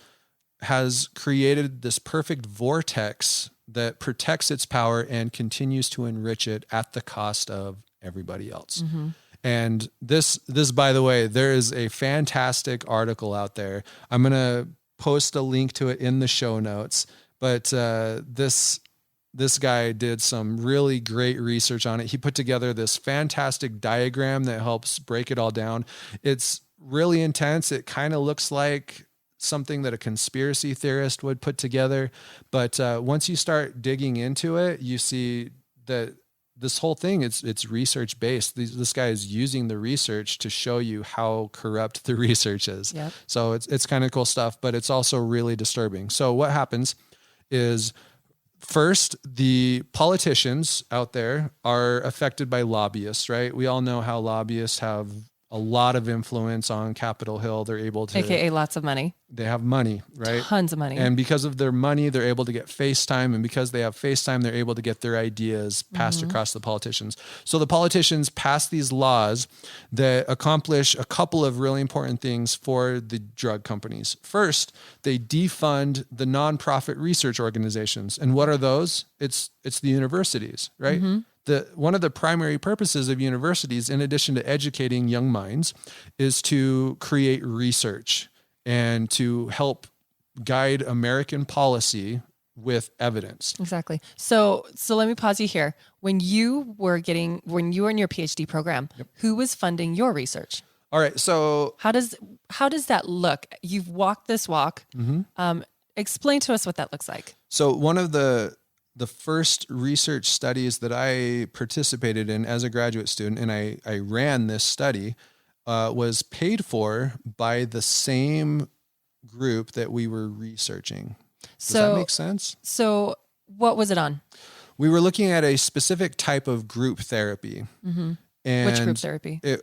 [SPEAKER 2] has created this perfect vortex that protects its power and continues to enrich it at the cost of everybody else. And this, by the way, there is a fantastic article out there. I'm going to post a link to it in the show notes, but this guy did some really great research on it. He put together this fantastic diagram that helps break it all down. It's really intense. It kind of looks like something that a conspiracy theorist would put together. But once you start digging into it, you see that this whole thing, it's research based. This guy is using the research to show you how corrupt the research is. Yep. So it's kind of cool stuff, but it's also really disturbing. So what happens is, first, the politicians out there are affected by lobbyists, right? We all know how lobbyists have a lot of influence on Capitol Hill. They're able to,
[SPEAKER 1] AKA lots of money.
[SPEAKER 2] They have money, right?
[SPEAKER 1] Tons of money.
[SPEAKER 2] And because of their money, they're able to get FaceTime. And because they have FaceTime, they're able to get their ideas passed across the politicians. So the politicians pass these laws that accomplish a couple of really important things for the drug companies. First, they defund the nonprofit research organizations. And what are those? It's the universities, right? One of the primary purposes of universities, in addition to educating young minds, is to create research and to help guide American policy with evidence.
[SPEAKER 1] Exactly. So let me pause you here. When you were in your PhD program, who was funding your research?
[SPEAKER 2] All right. So
[SPEAKER 1] how does that look? You've walked this walk. Explain to us what that looks like.
[SPEAKER 2] So one of the first research studies that I participated in as a graduate student, and I ran this study, was paid for by the same group that we were researching. Does that make sense?
[SPEAKER 1] So what was it on?
[SPEAKER 2] We were looking at a specific type of group therapy. And
[SPEAKER 1] which group therapy?
[SPEAKER 2] Do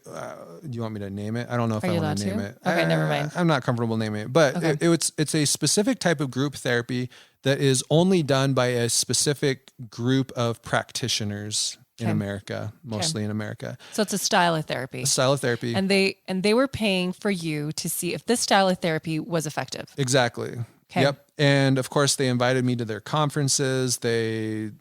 [SPEAKER 2] you want me to name it? I don't know if I want to name it.
[SPEAKER 1] Okay, never mind.
[SPEAKER 2] I'm not comfortable naming it, but it's a specific type of group therapy that is only done by a specific group of practitioners in America, mostly in America.
[SPEAKER 1] So it's a style of therapy.
[SPEAKER 2] A style of therapy.
[SPEAKER 1] And they were paying for you to see if this style of therapy was effective.
[SPEAKER 2] Exactly.
[SPEAKER 1] Okay.
[SPEAKER 2] Yep. And of course they invited me to their conferences. They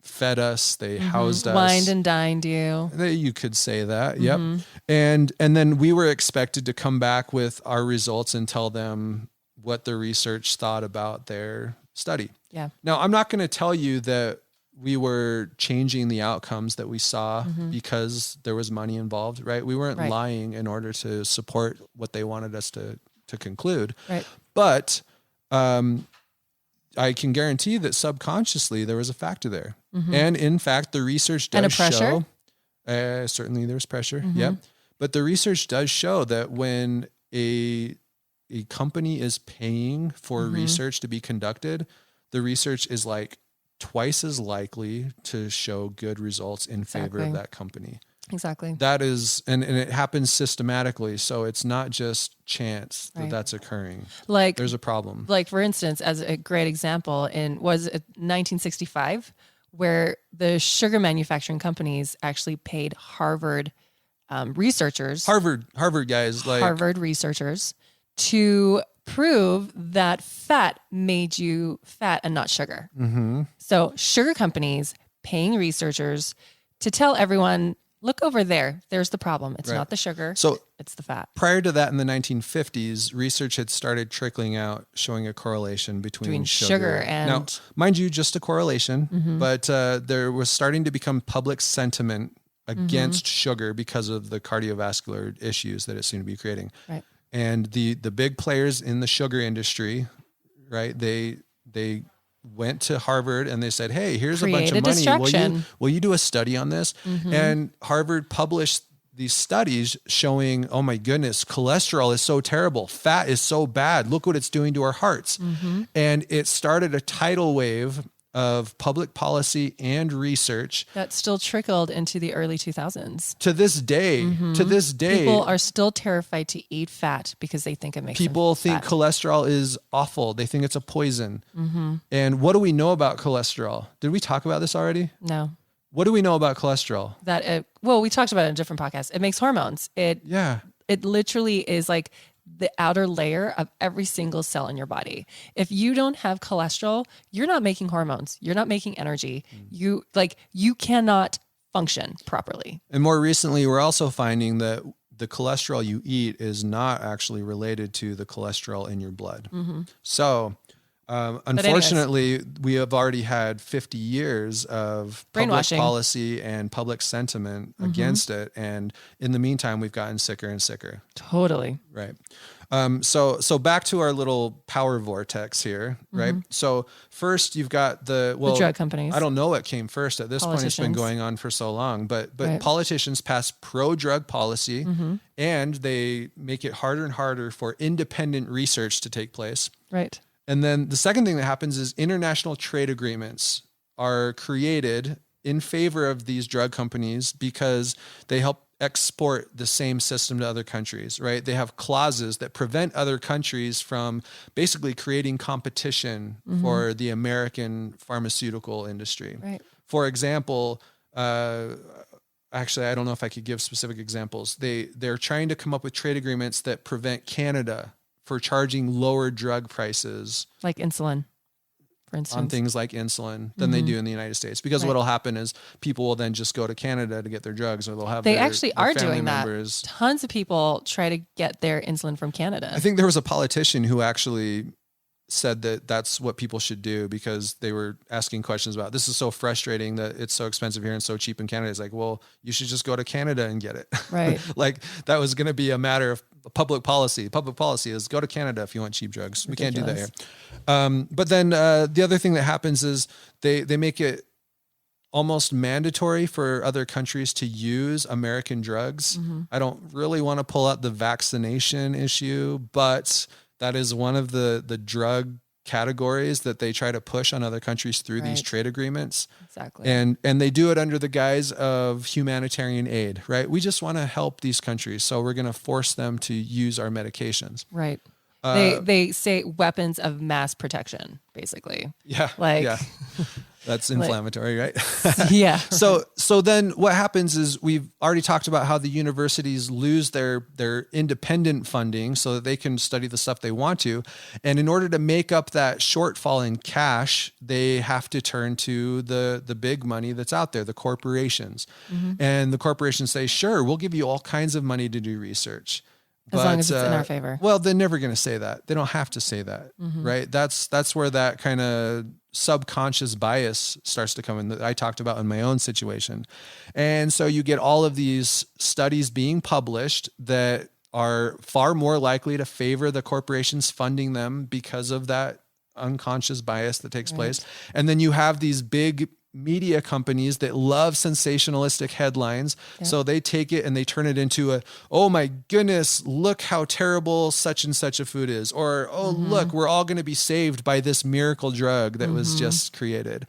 [SPEAKER 2] fed us, they housed us.
[SPEAKER 1] Wined and dined you.
[SPEAKER 2] You could say that. Yep. And then we were expected to come back with our results and tell them what the research thought about their study.
[SPEAKER 1] Yeah.
[SPEAKER 2] Now, I'm not going to tell you that we were changing the outcomes that we saw because there was money involved, right? We weren't lying in order to support what they wanted us to conclude. Right. But I can guarantee that subconsciously there was a factor there. And in fact, the research does show, certainly there's pressure. Yep. But the research does show that when a company is paying for research to be conducted, the research is like twice as likely to show good results in favor of that company.
[SPEAKER 1] Exactly.
[SPEAKER 2] That is, and it happens systematically. So it's not just chance that that's occurring. Like there's a problem.
[SPEAKER 1] Like for instance, as a great example, was it 1965, where the sugar manufacturing companies actually paid Harvard researchers,
[SPEAKER 2] Harvard guys, like
[SPEAKER 1] Harvard researchers, to prove that fat made you fat and not sugar. So sugar companies paying researchers to tell everyone, look over there. There's the problem. It's not the sugar. So it's the fat.
[SPEAKER 2] Prior to that, in the 1950s, research had started trickling out, showing a correlation between sugar
[SPEAKER 1] and...
[SPEAKER 2] Now, mind you, just a correlation, but there was starting to become public sentiment against sugar because of the cardiovascular issues that it seemed to be creating. Right. And the big players in the sugar industry, right, they went to Harvard and they said, hey, here's a bunch of money. Will you do a study on this? And Harvard published these studies showing, oh my goodness, cholesterol is so terrible. Fat is so bad. Look what it's doing to our hearts. And it started a tidal wave of public policy and research
[SPEAKER 1] that still trickled into the early 2000s.
[SPEAKER 2] To this day,
[SPEAKER 1] people are still terrified to eat fat because they think it makes
[SPEAKER 2] people think
[SPEAKER 1] fat.
[SPEAKER 2] Cholesterol is awful. They think it's a poison. And what do we know about cholesterol? Did we talk about this already?
[SPEAKER 1] No.
[SPEAKER 2] What do we know about cholesterol?
[SPEAKER 1] That we talked about it in a different podcast. It makes hormones. It literally is like the outer layer of every single cell in your body. If you don't have cholesterol, you're not making hormones. You're not making energy. You cannot function properly.
[SPEAKER 2] And more recently, we're also finding that the cholesterol you eat is not actually related to the cholesterol in your blood. So, unfortunately, we have already had 50 years of public policy and public sentiment against it. And in the meantime, we've gotten sicker and sicker.
[SPEAKER 1] Totally.
[SPEAKER 2] Right. So back to our little power vortex here, right? So first you've got the
[SPEAKER 1] drug companies.
[SPEAKER 2] I don't know what came first at this point. It's been going on for so long, but politicians pass pro-drug policy and they make it harder and harder for independent research to take place.
[SPEAKER 1] Right.
[SPEAKER 2] And then the second thing that happens is international trade agreements are created in favor of these drug companies because they help export the same system to other countries, right? They have clauses that prevent other countries from basically creating competition for the American pharmaceutical industry.
[SPEAKER 1] Right.
[SPEAKER 2] For example, actually, I don't know if I could give specific examples. They're trying to come up with trade agreements that prevent Canada for charging lower drug prices,
[SPEAKER 1] like insulin, for instance,
[SPEAKER 2] on things like insulin than they do in the United States. Because what'll happen is people will then just go to Canada to get their drugs, or they'll have
[SPEAKER 1] they
[SPEAKER 2] their,
[SPEAKER 1] actually
[SPEAKER 2] their
[SPEAKER 1] are
[SPEAKER 2] family
[SPEAKER 1] doing
[SPEAKER 2] members.
[SPEAKER 1] that. Tons of people try to get their insulin from Canada.
[SPEAKER 2] I think there was a politician who actually said that that's what people should do, because they were asking questions about, this is so frustrating that it's so expensive here and so cheap in Canada. It's like, well, you should just go to Canada and get it.
[SPEAKER 1] Right.
[SPEAKER 2] Like that was going to be a matter of public policy. Public policy is go to Canada if you want cheap drugs.
[SPEAKER 1] Ridiculous.
[SPEAKER 2] We can't do that here. But then the other thing that happens is they make it almost mandatory for other countries to use American drugs. I don't really want to pull out the vaccination issue, but that is one of the drug categories that they try to push on other countries through these trade agreements.
[SPEAKER 1] Exactly.
[SPEAKER 2] And they do it under the guise of humanitarian aid, right? We just want to help these countries, so we're going to force them to use our medications.
[SPEAKER 1] Right. They say weapons of mass protection, basically.
[SPEAKER 2] Yeah.
[SPEAKER 1] Like,
[SPEAKER 2] yeah. That's inflammatory, right?
[SPEAKER 1] Yeah.
[SPEAKER 2] So then what happens is, we've already talked about how the universities lose their independent funding so that they can study the stuff they want to. And in order to make up that shortfall in cash, they have to turn to the big money that's out there, the corporations. And the corporations say, sure, we'll give you all kinds of money to do research.
[SPEAKER 1] As long as it's in our favor.
[SPEAKER 2] Well, they're never going to say that. They don't have to say that, right? That's where that kind of subconscious bias starts to come in, that I talked about in my own situation. And so you get all of these studies being published that are far more likely to favor the corporations funding them because of that unconscious bias that takes place. And then you have these big media companies that love sensationalistic headlines. So they take it and they turn it into oh my goodness, look how terrible such and such a food is. Or, oh, look, we're all going to be saved by this miracle drug that was just created.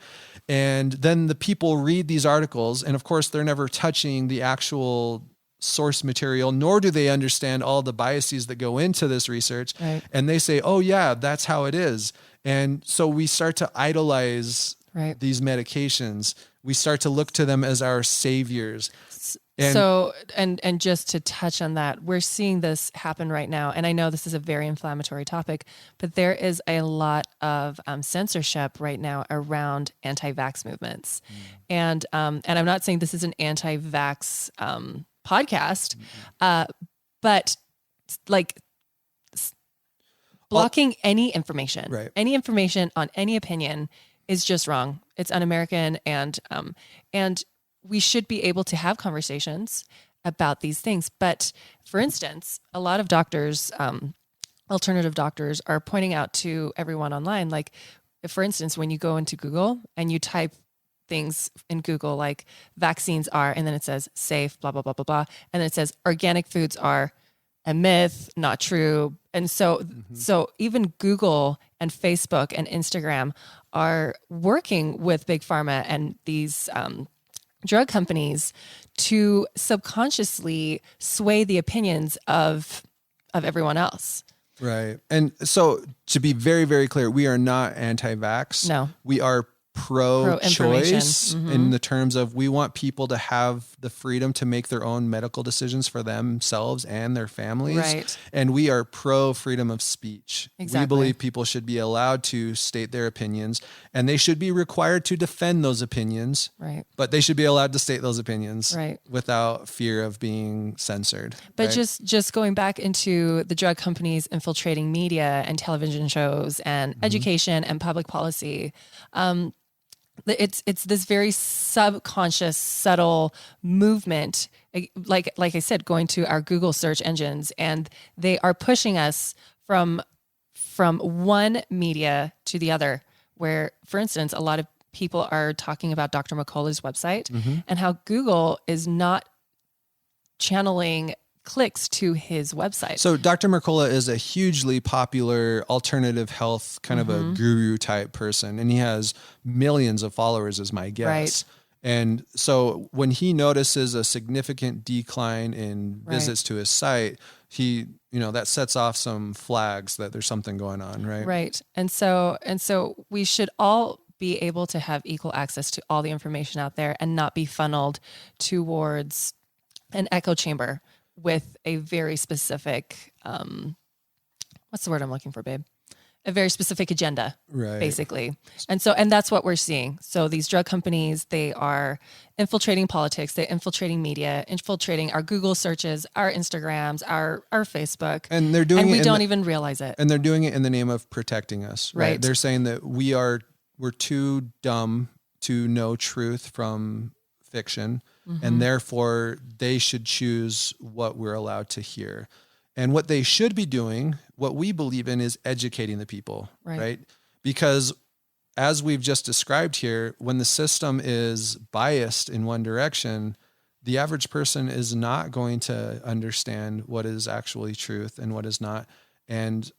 [SPEAKER 2] And then the people read these articles, and of course they're never touching the actual source material, nor do they understand all the biases that go into this research. And they say, oh yeah, that's how it is. And so we start to idolize these medications. We start to look to them as our saviors. And
[SPEAKER 1] just to touch on that, we're seeing this happen right now. And I know this is a very inflammatory topic, but there is a lot of censorship right now around anti-vax movements. And I'm not saying this is an anti-vax podcast, but like blocking any information on any opinion is just wrong. It's un-American, and we should be able to have conversations about these things. But for instance, a lot of doctors, alternative doctors, are pointing out to everyone online, like, for instance, when you go into Google and you type things in Google like vaccines are, and then it says safe, blah, blah, blah, blah, blah. And then it says organic foods are a myth, not true. And so even Google and Facebook and Instagram are working with Big Pharma and these drug companies to subconsciously sway the opinions of everyone else.
[SPEAKER 2] Right. And so to be very, very clear, we are not anti-vax.
[SPEAKER 1] No.
[SPEAKER 2] We are pro-choice in the terms of, we want people to have the freedom to make their own medical decisions for themselves and their families.
[SPEAKER 1] Right.
[SPEAKER 2] And we are pro-freedom of speech.
[SPEAKER 1] Exactly.
[SPEAKER 2] We believe people should be allowed to state their opinions, and they should be required to defend those opinions.
[SPEAKER 1] Right.
[SPEAKER 2] But they should be allowed to state those opinions without fear of being censored.
[SPEAKER 1] But just going back into the drug companies infiltrating media and television shows and education and public policy, it's this very subconscious, subtle movement. Like I said, going to our Google search engines, and they are pushing us from one media to the other. Where, for instance, a lot of people are talking about Dr. Mccullough's website and how Google is not channeling clicks to his website.
[SPEAKER 2] So Dr. Mccullough is a hugely popular alternative health kind of a guru type person, and he has millions of followers, is my guess. And so when he notices a significant decline in visits to his site, he, that sets off some flags that there's something going on, right?
[SPEAKER 1] Right. And so we should all be able to have equal access to all the information out there and not be funneled towards an echo chamber with a very specific, what's the word I'm looking for, babe? A very specific agenda, basically. And that's what we're seeing. So these drug companies, they are infiltrating politics, they're infiltrating media, infiltrating our Google searches, our Instagrams, our Facebook.
[SPEAKER 2] And they're doing it.
[SPEAKER 1] We don't even realize it.
[SPEAKER 2] And they're doing it in the name of protecting us, right? They're saying that we're too dumb to know truth from fiction. And therefore they should choose what we're allowed to hear. And what they should be doing, what we believe in, is educating the people, right? Because as we've just described here, when the system is biased in one direction, the average person is not going to understand what is actually truth and what is not. And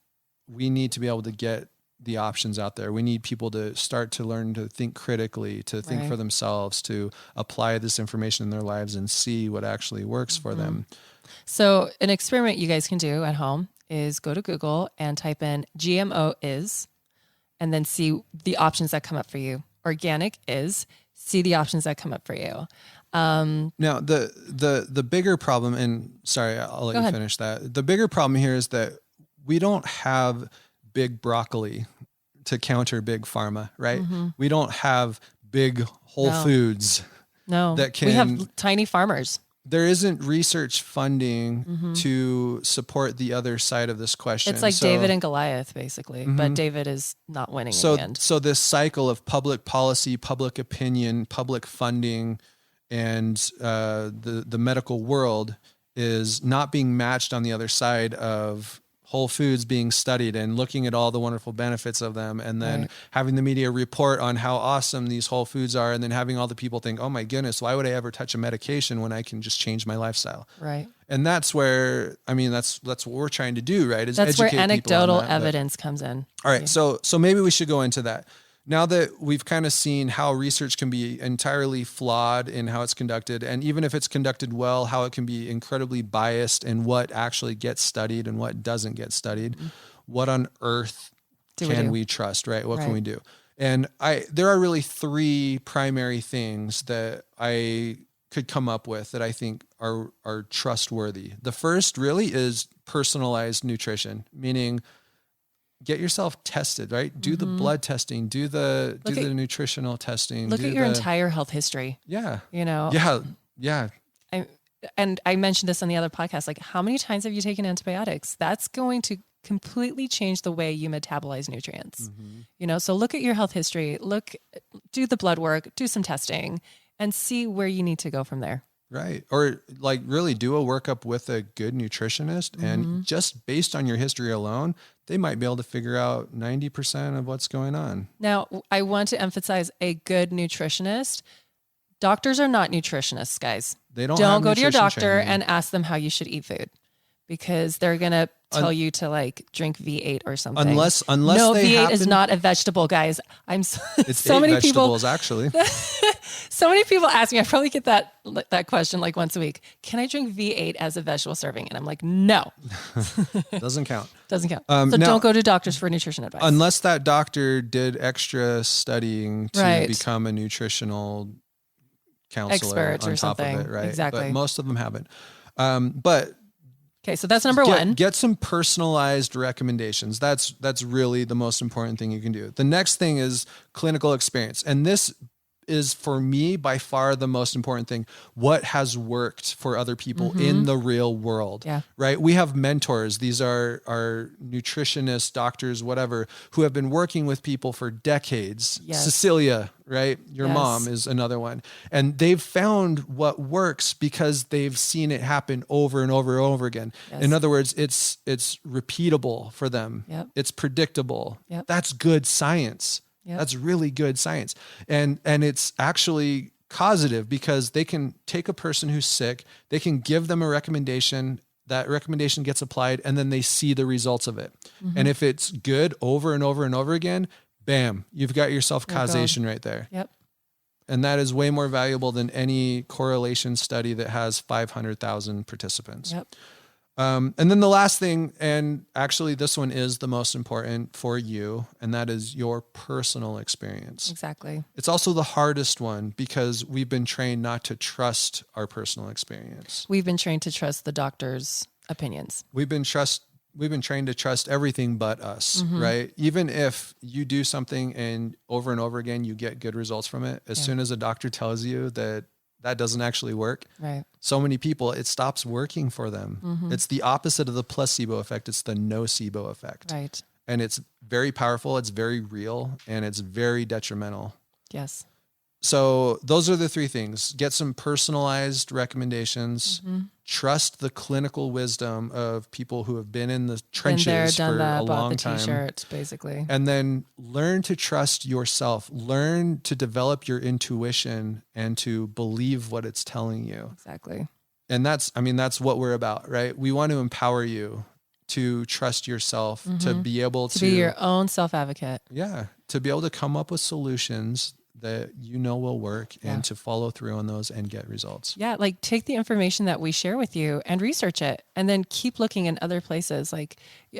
[SPEAKER 2] we need to be able to get the options out there. We need people to start to learn to think critically, to think for themselves, to apply this information in their lives and see what actually works for them.
[SPEAKER 1] So an experiment you guys can do at home is go to Google and type in GMO is, and then see the options that come up for you. Organic is, see the options that come up for you.
[SPEAKER 2] Now the bigger problem, and sorry, I'll let you finish that. The bigger problem here is that we don't have big broccoli to counter big pharma, right? We don't have big Whole Foods.
[SPEAKER 1] No,
[SPEAKER 2] that can.
[SPEAKER 1] We have tiny farmers.
[SPEAKER 2] There isn't research funding to support the other side of this question.
[SPEAKER 1] It's like David and Goliath, basically, but David is not winning in the end.
[SPEAKER 2] So this cycle of public policy, public opinion, public funding, and the medical world is not being matched on the other side of Whole Foods being studied and looking at all the wonderful benefits of them, and then having the media report on how awesome these Whole Foods are, and then having all the people think, oh my goodness, why would I ever touch a medication when I can just change my lifestyle?
[SPEAKER 1] Right.
[SPEAKER 2] And that's where, that's what we're trying to do, right? Is
[SPEAKER 1] that's
[SPEAKER 2] educate
[SPEAKER 1] where anecdotal
[SPEAKER 2] people on that,
[SPEAKER 1] evidence comes in.
[SPEAKER 2] All right. So maybe we should go into that. Now that we've kind of seen how research can be entirely flawed in how it's conducted, and even if it's conducted well, how it can be incredibly biased in what actually gets studied and what doesn't get studied, what on earth can we trust, right? What can we do? And there are really three primary things that I could come up with that I think are trustworthy. The first really is personalized nutrition, meaning get yourself tested, right? Do the blood testing, do the nutritional testing.
[SPEAKER 1] Look at your entire health history.
[SPEAKER 2] Yeah.
[SPEAKER 1] Yeah. I mentioned this on the other podcast. Like, how many times have you taken antibiotics? That's going to completely change the way you metabolize nutrients. So look at your health history, do the blood work, do some testing, and see where you need to go from there.
[SPEAKER 2] Right. Or like really do a workup with a good nutritionist, and just based on your history alone, they might be able to figure out 90% of what's going on.
[SPEAKER 1] Now, I want to emphasize a good nutritionist. Doctors are not nutritionists, guys.
[SPEAKER 2] They don't
[SPEAKER 1] go to your doctor and ask them how you should eat food, because they're going to tell you to drink V8 or something.
[SPEAKER 2] Unless
[SPEAKER 1] no,
[SPEAKER 2] they
[SPEAKER 1] V8 is not a vegetable, guys.
[SPEAKER 2] It's so many vegetables, actually.
[SPEAKER 1] So many people ask me, I probably get that question once a week. Can I drink V8 as a vegetable serving? And I'm like, no.
[SPEAKER 2] Doesn't count.
[SPEAKER 1] Doesn't count. So don't go to doctors for nutrition advice.
[SPEAKER 2] Unless that doctor did extra studying to become a nutritional counselor
[SPEAKER 1] expert
[SPEAKER 2] on
[SPEAKER 1] or
[SPEAKER 2] top
[SPEAKER 1] something.
[SPEAKER 2] of it, right?
[SPEAKER 1] Exactly.
[SPEAKER 2] But most of them haven't. But
[SPEAKER 1] okay, so that's number one.
[SPEAKER 2] Get some personalized recommendations. That's really the most important thing you can do. The next thing is clinical experience. And this is, for me, by far the most important thing. What has worked for other people in the real world, right? We have mentors. These are nutritionists, doctors, whatever, who have been working with people for decades.
[SPEAKER 1] Yes.
[SPEAKER 2] Cecilia, right? Your mom is another one. And they've found what works because they've seen it happen over and over and over again. Yes. In other words, it's repeatable for them.
[SPEAKER 1] Yep.
[SPEAKER 2] It's predictable.
[SPEAKER 1] Yep.
[SPEAKER 2] That's good science. Yep. That's really good science. And it's actually causative, because they can take a person who's sick, they can give them a recommendation, that recommendation gets applied, and then they see the results of it. And if it's good over and over and over again, bam, you've got yourself causation right there.
[SPEAKER 1] Yep.
[SPEAKER 2] And that is way more valuable than any correlation study that has 500,000 participants.
[SPEAKER 1] Yep.
[SPEAKER 2] And then the last thing, and actually this one is the most important for you, and that is your personal experience.
[SPEAKER 1] Exactly.
[SPEAKER 2] It's also the hardest one because we've been trained not to trust our personal experience.
[SPEAKER 1] We've been trained to trust the doctor's opinions.
[SPEAKER 2] We've been trained to trust everything but us, right? Even if you do something and over again, you get good results from it. As soon as a doctor tells you that doesn't actually work,
[SPEAKER 1] right?
[SPEAKER 2] So many people, it stops working for them. It's the opposite of the placebo effect. It's the nocebo effect.
[SPEAKER 1] Right.
[SPEAKER 2] And it's very powerful. It's very real, and it's very detrimental.
[SPEAKER 1] Yes.
[SPEAKER 2] So those are the three things. Get some personalized recommendations. Trust the clinical wisdom of people who have been in the trenches for a long time.
[SPEAKER 1] T-shirts, basically.
[SPEAKER 2] And then learn to trust yourself. Learn to develop your intuition and to believe what it's telling you.
[SPEAKER 1] Exactly.
[SPEAKER 2] And that's what we're about, right? We want to empower you to trust yourself, to be able to
[SPEAKER 1] be your own self-advocate.
[SPEAKER 2] Yeah. To be able to come up with solutions that you know will work and to follow through on those and get results.
[SPEAKER 1] Yeah. Like take the information that we share with you and research it, and then keep looking in other places. Like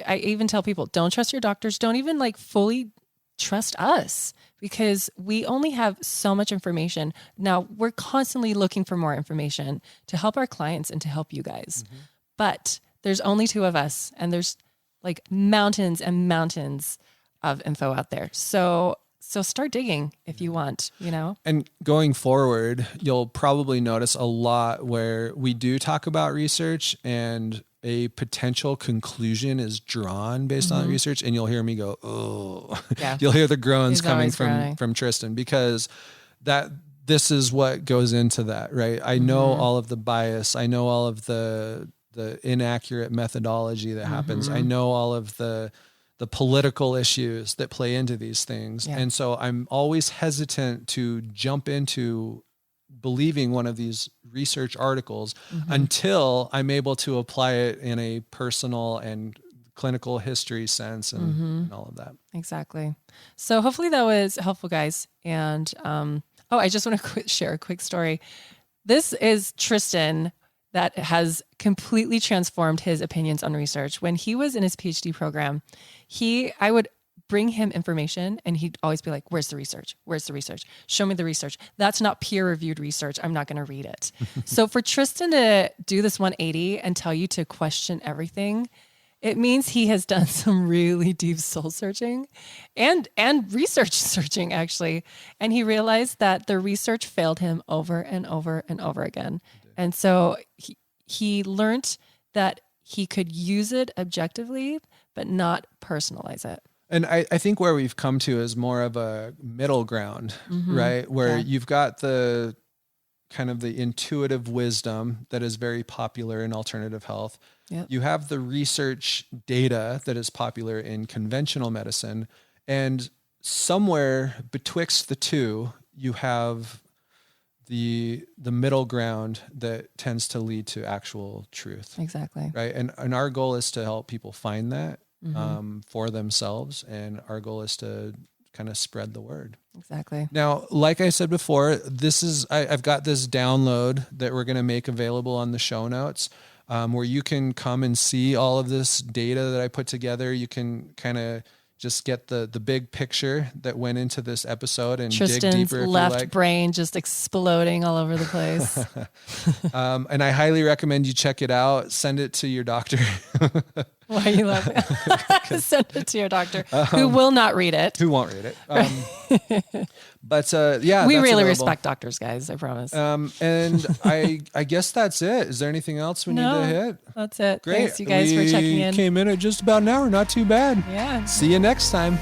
[SPEAKER 1] I even tell people, don't trust your doctors. Don't even like fully trust us, because we only have so much information. Now we're constantly looking for more information to help our clients and to help you guys. But there's only two of us, and there's like mountains and mountains of info out there. So start digging if you want, And
[SPEAKER 2] going forward, you'll probably notice a lot where we do talk about research and a potential conclusion is drawn based on research, and you'll hear me go, oh, you'll hear the groans coming from Tristin, because this is what goes into that, right? I know all of the bias. I know all of the inaccurate methodology that happens. I know all of the political issues that play into these things. Yeah. And so I'm always hesitant to jump into believing one of these research articles until I'm able to apply it in a personal and clinical history sense and all of that.
[SPEAKER 1] Exactly. So hopefully that was helpful, guys. And I just want to share a quick story. This is Tristin that has completely transformed his opinions on research. When he was in his PhD program, I would bring him information and he'd always be like, where's the research? Where's the research? Show me the research. That's not peer-reviewed research. I'm not going to read it. So for Tristin to do this 180 and tell you to question everything, it means he has done some really deep soul searching and research searching, actually. And he realized that the research failed him over and over and over again. And so he learned that he could use it objectively, but not personalize it.
[SPEAKER 2] And I think where we've come to is more of a middle ground, right? Where you've got the kind of the intuitive wisdom that is very popular in alternative health. Yep. You have the research data that is popular in conventional medicine. And somewhere betwixt the two, you have the middle ground that tends to lead to actual truth.
[SPEAKER 1] Exactly.
[SPEAKER 2] Right. And our goal is to help people find that for themselves. And our goal is to kind of spread the word.
[SPEAKER 1] Exactly.
[SPEAKER 2] Now, like I said before, I've got this download that we're going to make available on the show notes, where you can come and see all of this data that I put together. You can kind of just get the big picture that went into this episode and
[SPEAKER 1] Tristin's
[SPEAKER 2] dig deeper.
[SPEAKER 1] Left brain just exploding all over the place.
[SPEAKER 2] And I highly recommend you check it out. Send it to your doctor.
[SPEAKER 1] Why are you laughing? Send it to your doctor, who will not read it.
[SPEAKER 2] Who won't read it. But yeah,
[SPEAKER 1] we really respect doctors, guys. I promise.
[SPEAKER 2] And I guess that's it. Is there anything else we need to hit?
[SPEAKER 1] That's it.
[SPEAKER 2] Great.
[SPEAKER 1] Thanks, you guys, for checking in.
[SPEAKER 2] Came in at just about an hour. Not too bad.
[SPEAKER 1] Yeah.
[SPEAKER 2] See you next time.